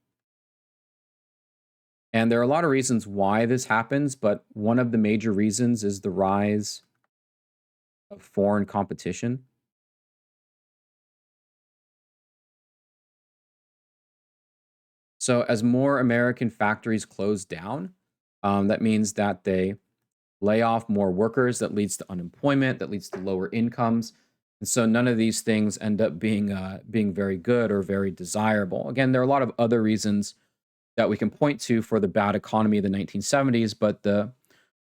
And there are a lot of reasons why this happens, but one of the major reasons is the rise of foreign competition. So as more American factories close down, that means that they lay off more workers. That leads to unemployment. That leads to lower incomes. And so none of these things end up being very good or very desirable. Again, there are a lot of other reasons that we can point to for the bad economy of the 1970s, but the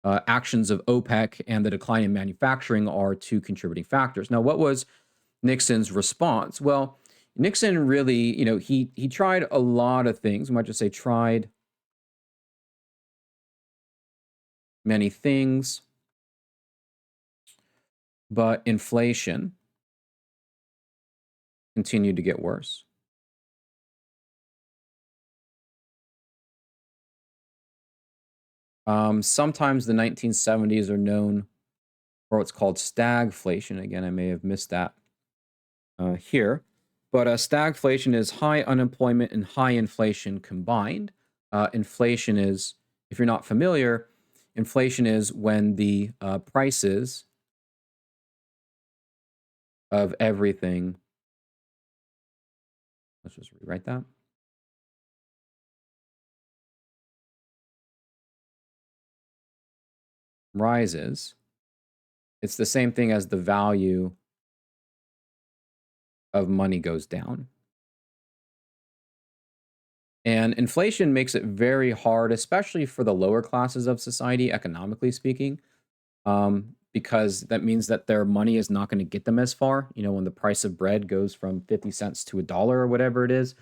actions of OPEC and the decline in manufacturing are two contributing factors. Now, what was Nixon's response? Well, Nixon really, he tried a lot of things. We might just say tried many things, but inflation continued to get worse. Sometimes the 1970s are known for what's called stagflation. Again, I may have missed that here. But stagflation is high unemployment and high inflation combined. Inflation is, if you're not familiar, inflation is when the prices of everything, let's just rewrite that, rises. It's the same thing as the value of money goes down. And inflation makes it very hard, especially for the lower classes of society, economically speaking, because that means that their money is not going to get them as far. When the price of bread goes from 50 cents to $1 or whatever it is,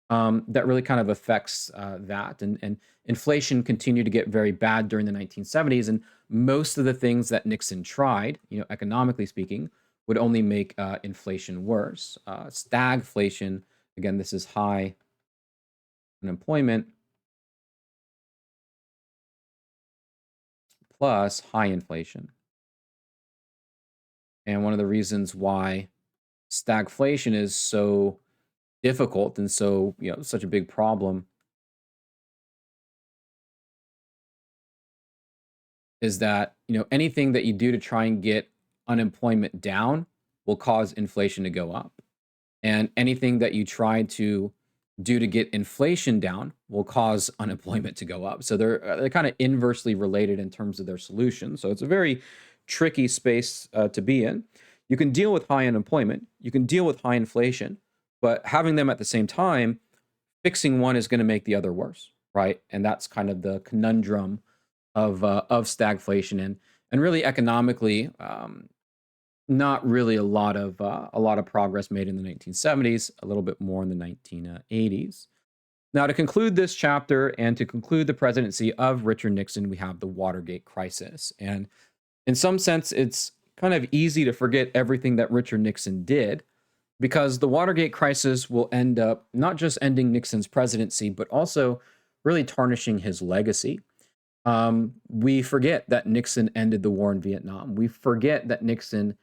that really kind of affects that. And inflation continued to get very bad during the 1970s. And most of the things that Nixon tried, economically speaking, would only make inflation worse. Stagflation, again, this is high unemployment plus high inflation. And one of the reasons why stagflation is so difficult and so, such a big problem is that, anything that you do to try and get unemployment down will cause inflation to go up. And anything that you try to do to get inflation down will cause unemployment to go up. So they're kind of inversely related in terms of their solution. So it's a very tricky space to be in. You can deal with high unemployment, you can deal with high inflation, but having them at the same time, fixing one is going to make the other worse, right? And that's kind of the conundrum of stagflation and really economically. Not really a lot of progress made in the 1970s, a little bit more in the 1980s. Now, to conclude this chapter and to conclude the presidency of Richard Nixon, we have the Watergate Crisis. And in some sense, it's kind of easy to forget everything that Richard Nixon did because the Watergate Crisis will end up not just ending Nixon's presidency, but also really tarnishing his legacy. We forget that Nixon ended the war in Vietnam. We forget that Nixon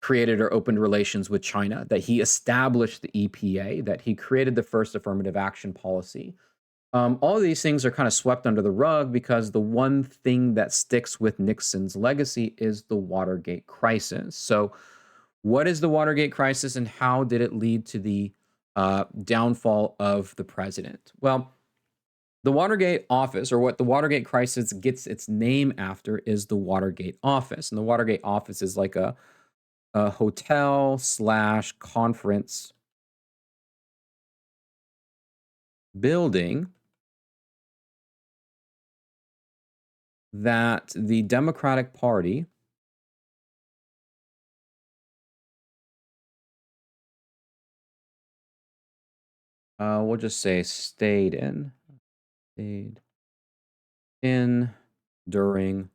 created or opened relations with China, that he established the EPA, that he created the first affirmative action policy. All of these things are kind of swept under the rug because the one thing that sticks with Nixon's legacy is the Watergate crisis. So, what is the Watergate crisis and how did it lead to the downfall of the president? Well, the Watergate office, or what the Watergate crisis gets its name after, is the Watergate office. And the Watergate office is like a hotel slash conference building that the Democratic Party we'll just say stayed in during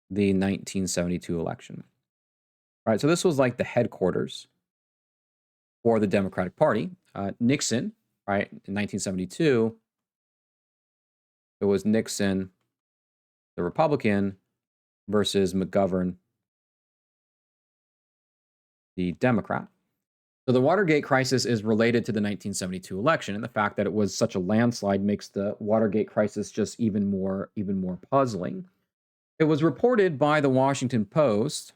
the 1972 election. All right, so this was like the headquarters for the Democratic Party. Nixon, right, in 1972, it was Nixon, the Republican, versus McGovern, the Democrat. So the Watergate crisis is related to the 1972 election, and the fact that it was such a landslide makes the Watergate crisis just even more puzzling. It was reported by the Washington Post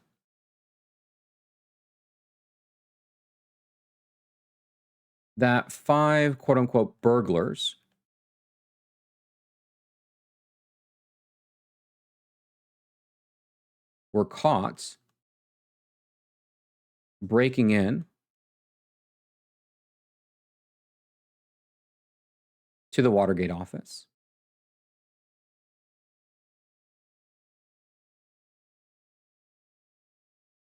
that 5 quote-unquote burglars were caught breaking in to the Watergate office.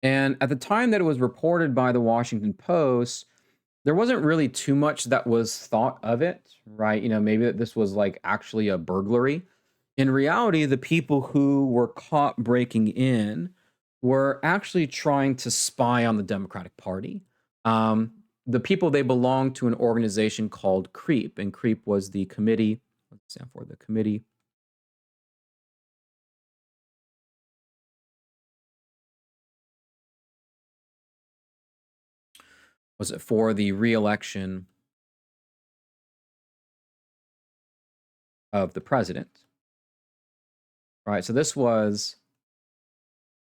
And at the time that it was reported by the Washington Post, there wasn't really too much that was thought of it, right? Maybe that this was like actually a burglary. In reality, the people who were caught breaking in were actually trying to spy on the Democratic Party. The people, they belonged to an organization called CREEP, and CREEP was the committee, what's it stand for? The Committee was it for the re-election of the president. Right, so this was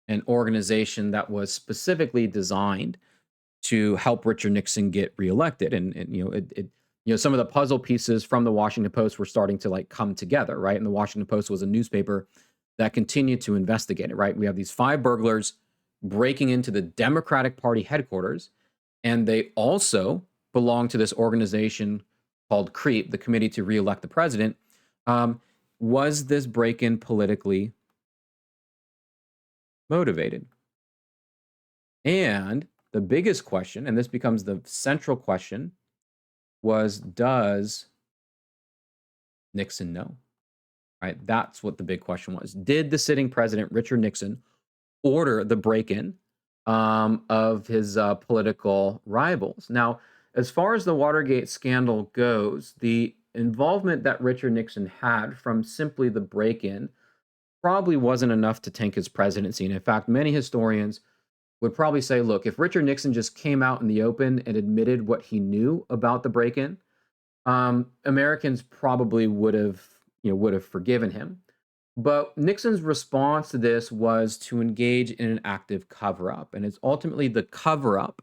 an organization that was specifically designed to help Richard Nixon get reelected, and some of the puzzle pieces from the Washington Post were starting to like come together, right? And the Washington Post was a newspaper that continued to investigate it, right? We have these 5 burglars breaking into the Democratic Party headquarters, and they also belong to this organization called CREEP, the Committee to Reelect the President. Was this break-in politically motivated? And the biggest question, and this becomes the central question, was does Nixon know? Right? That's what the big question was. Did the sitting president, Richard Nixon, order the break-in? of his political rivals. Now, as far as the Watergate scandal goes, the involvement that Richard Nixon had from simply the break in probably wasn't enough to tank his presidency. And in fact, many historians would probably say, look, if Richard Nixon just came out in the open and admitted what he knew about the break in, Americans probably would have forgiven him. But Nixon's response to this was to engage in an active cover up. And it's ultimately the cover up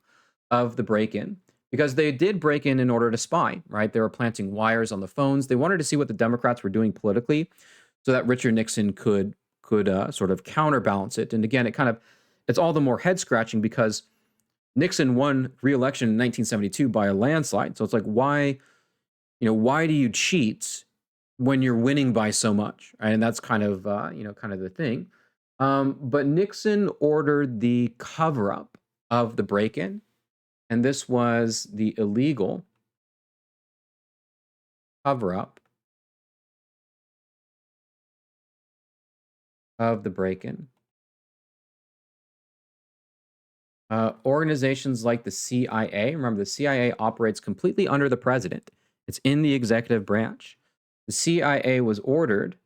of the break in because they did break in order to spy, right? They were planting wires on the phones. They wanted to see what the Democrats were doing politically so that Richard Nixon could sort of counterbalance it. And again, it's all the more head scratching because Nixon won re-election in 1972 by a landslide. So it's like, why do you cheat when you're winning by so much, right? And that's kind of the thing. But Nixon ordered the cover up of the break-in, and this was the illegal cover up of the break-in. Organizations like the CIA, remember the CIA operates completely under the president. It's in the executive branch. The CIA was ordered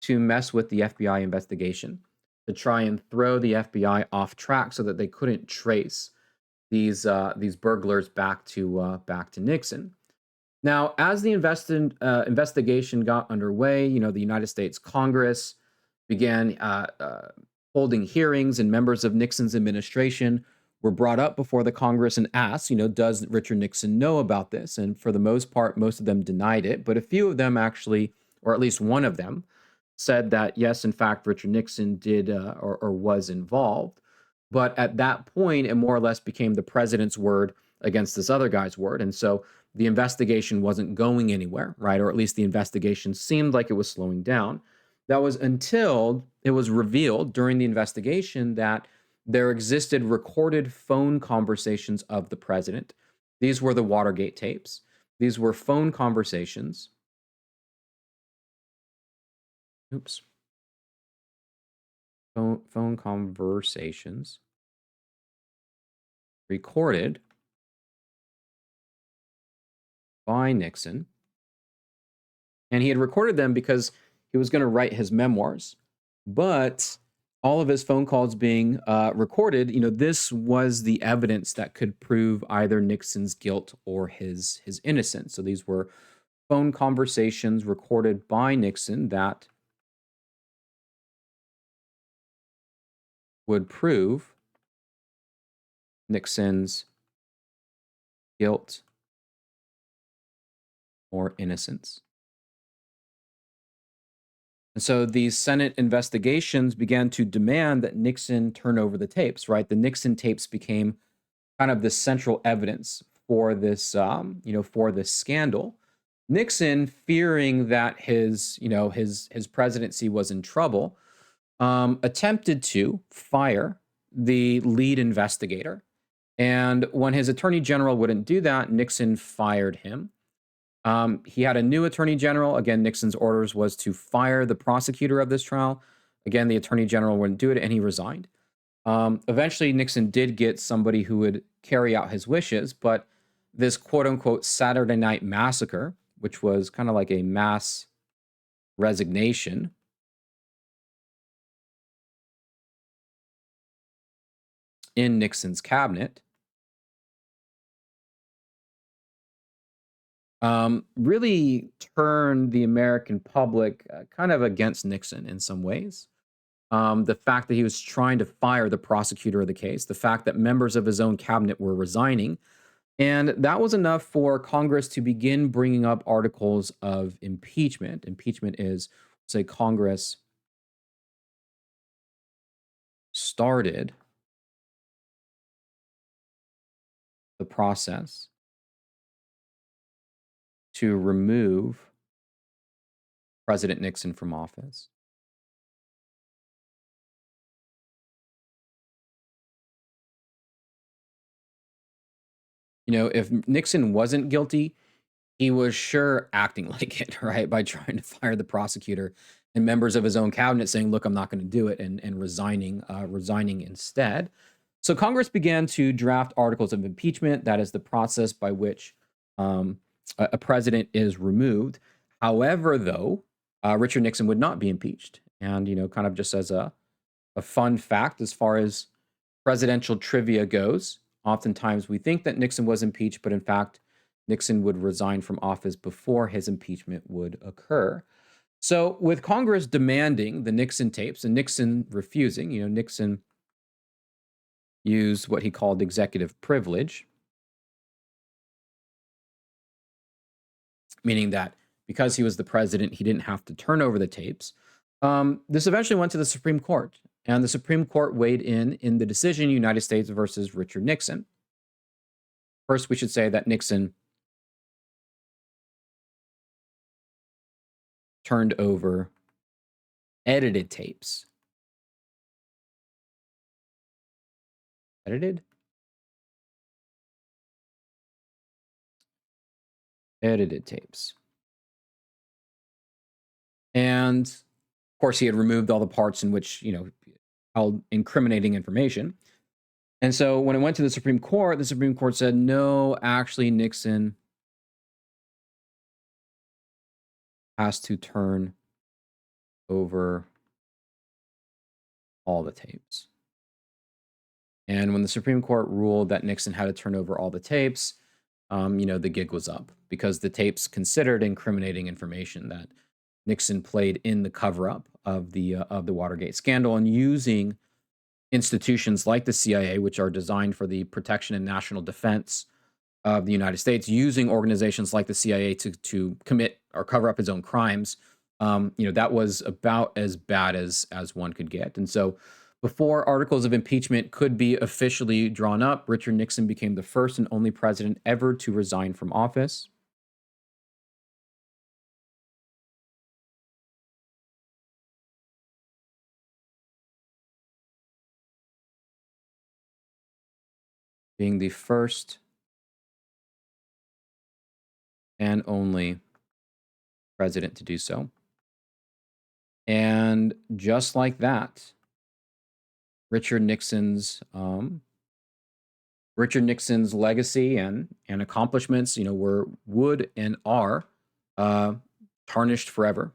to mess with the FBI investigation, to try and throw the FBI off track so that they couldn't trace these burglars back to Nixon. Now, as the investigation got underway, the United States Congress began holding hearings, and members of Nixon's administration were brought up before the Congress and asked, does Richard Nixon know about this? And for the most part, most of them denied it, but a few of them actually, or at least one of them, said that yes, in fact, Richard Nixon did or was involved. But at that point, it more or less became the president's word against this other guy's word. And so the investigation wasn't going anywhere, right? Or at least the investigation seemed like it was slowing down. That was until it was revealed during the investigation that there existed recorded phone conversations of the president. These were the Watergate tapes. These were phone conversations. Phone conversations recorded by Nixon. And he had recorded them because he was going to write his memoirs. But all of his phone calls being recorded, this was the evidence that could prove either Nixon's guilt or his innocence. So these were phone conversations recorded by Nixon that would prove Nixon's guilt or innocence. And so these Senate investigations began to demand that Nixon turn over the tapes, right? The Nixon tapes became kind of the central evidence for this, for this scandal. Nixon, fearing that his presidency was in trouble, attempted to fire the lead investigator. And when his attorney general wouldn't do that, Nixon fired him. He had a new attorney general. Again, Nixon's orders was to fire the prosecutor of this trial. Again, the attorney general wouldn't do it, and he resigned. Eventually, Nixon did get somebody who would carry out his wishes, but this quote-unquote Saturday Night Massacre, which was kind of like a mass resignation, in Nixon's cabinet, really turned the American public kind of against Nixon in some ways. The fact that he was trying to fire the prosecutor of the case, the fact that members of his own cabinet were resigning, and that was enough for Congress to begin bringing up articles of impeachment. Impeachment is, say, Congress started the process to remove President Nixon from office. If Nixon wasn't guilty, he was sure acting like it, right? By trying to fire the prosecutor and members of his own cabinet saying, look, I'm not going to do it, and resigning instead. So Congress began to draft articles of impeachment. That is the process by which a president is removed. However, though, Richard Nixon would not be impeached. And, kind of just as a fun fact as far as presidential trivia goes, oftentimes we think that Nixon was impeached, but in fact, Nixon would resign from office before his impeachment would occur. So, with Congress demanding the Nixon tapes and Nixon refusing, Nixon used what he called executive privilege, meaning that because he was the president, he didn't have to turn over the tapes. This eventually went to the Supreme Court, and the Supreme Court weighed in the decision United States versus Richard Nixon. First, we should say that Nixon turned over edited tapes. Edited tapes. And of course, he had removed all the parts in which, held incriminating information. And so when it went to the Supreme Court said, no, actually, Nixon has to turn over all the tapes. And when the Supreme Court ruled that Nixon had to turn over all the tapes, the gig was up because the tapes considered incriminating information that Nixon played in the cover-up of the Watergate scandal, and using institutions like the CIA, which are designed for the protection and national defense of the United States, using organizations like the CIA to commit or cover up his own crimes. That was about as bad as one could get. And so before articles of impeachment could be officially drawn up, Richard Nixon became the first and only president ever to resign from office. Being the first and only president to do so. And just like that, Richard Nixon's legacy and accomplishments, would and are tarnished forever.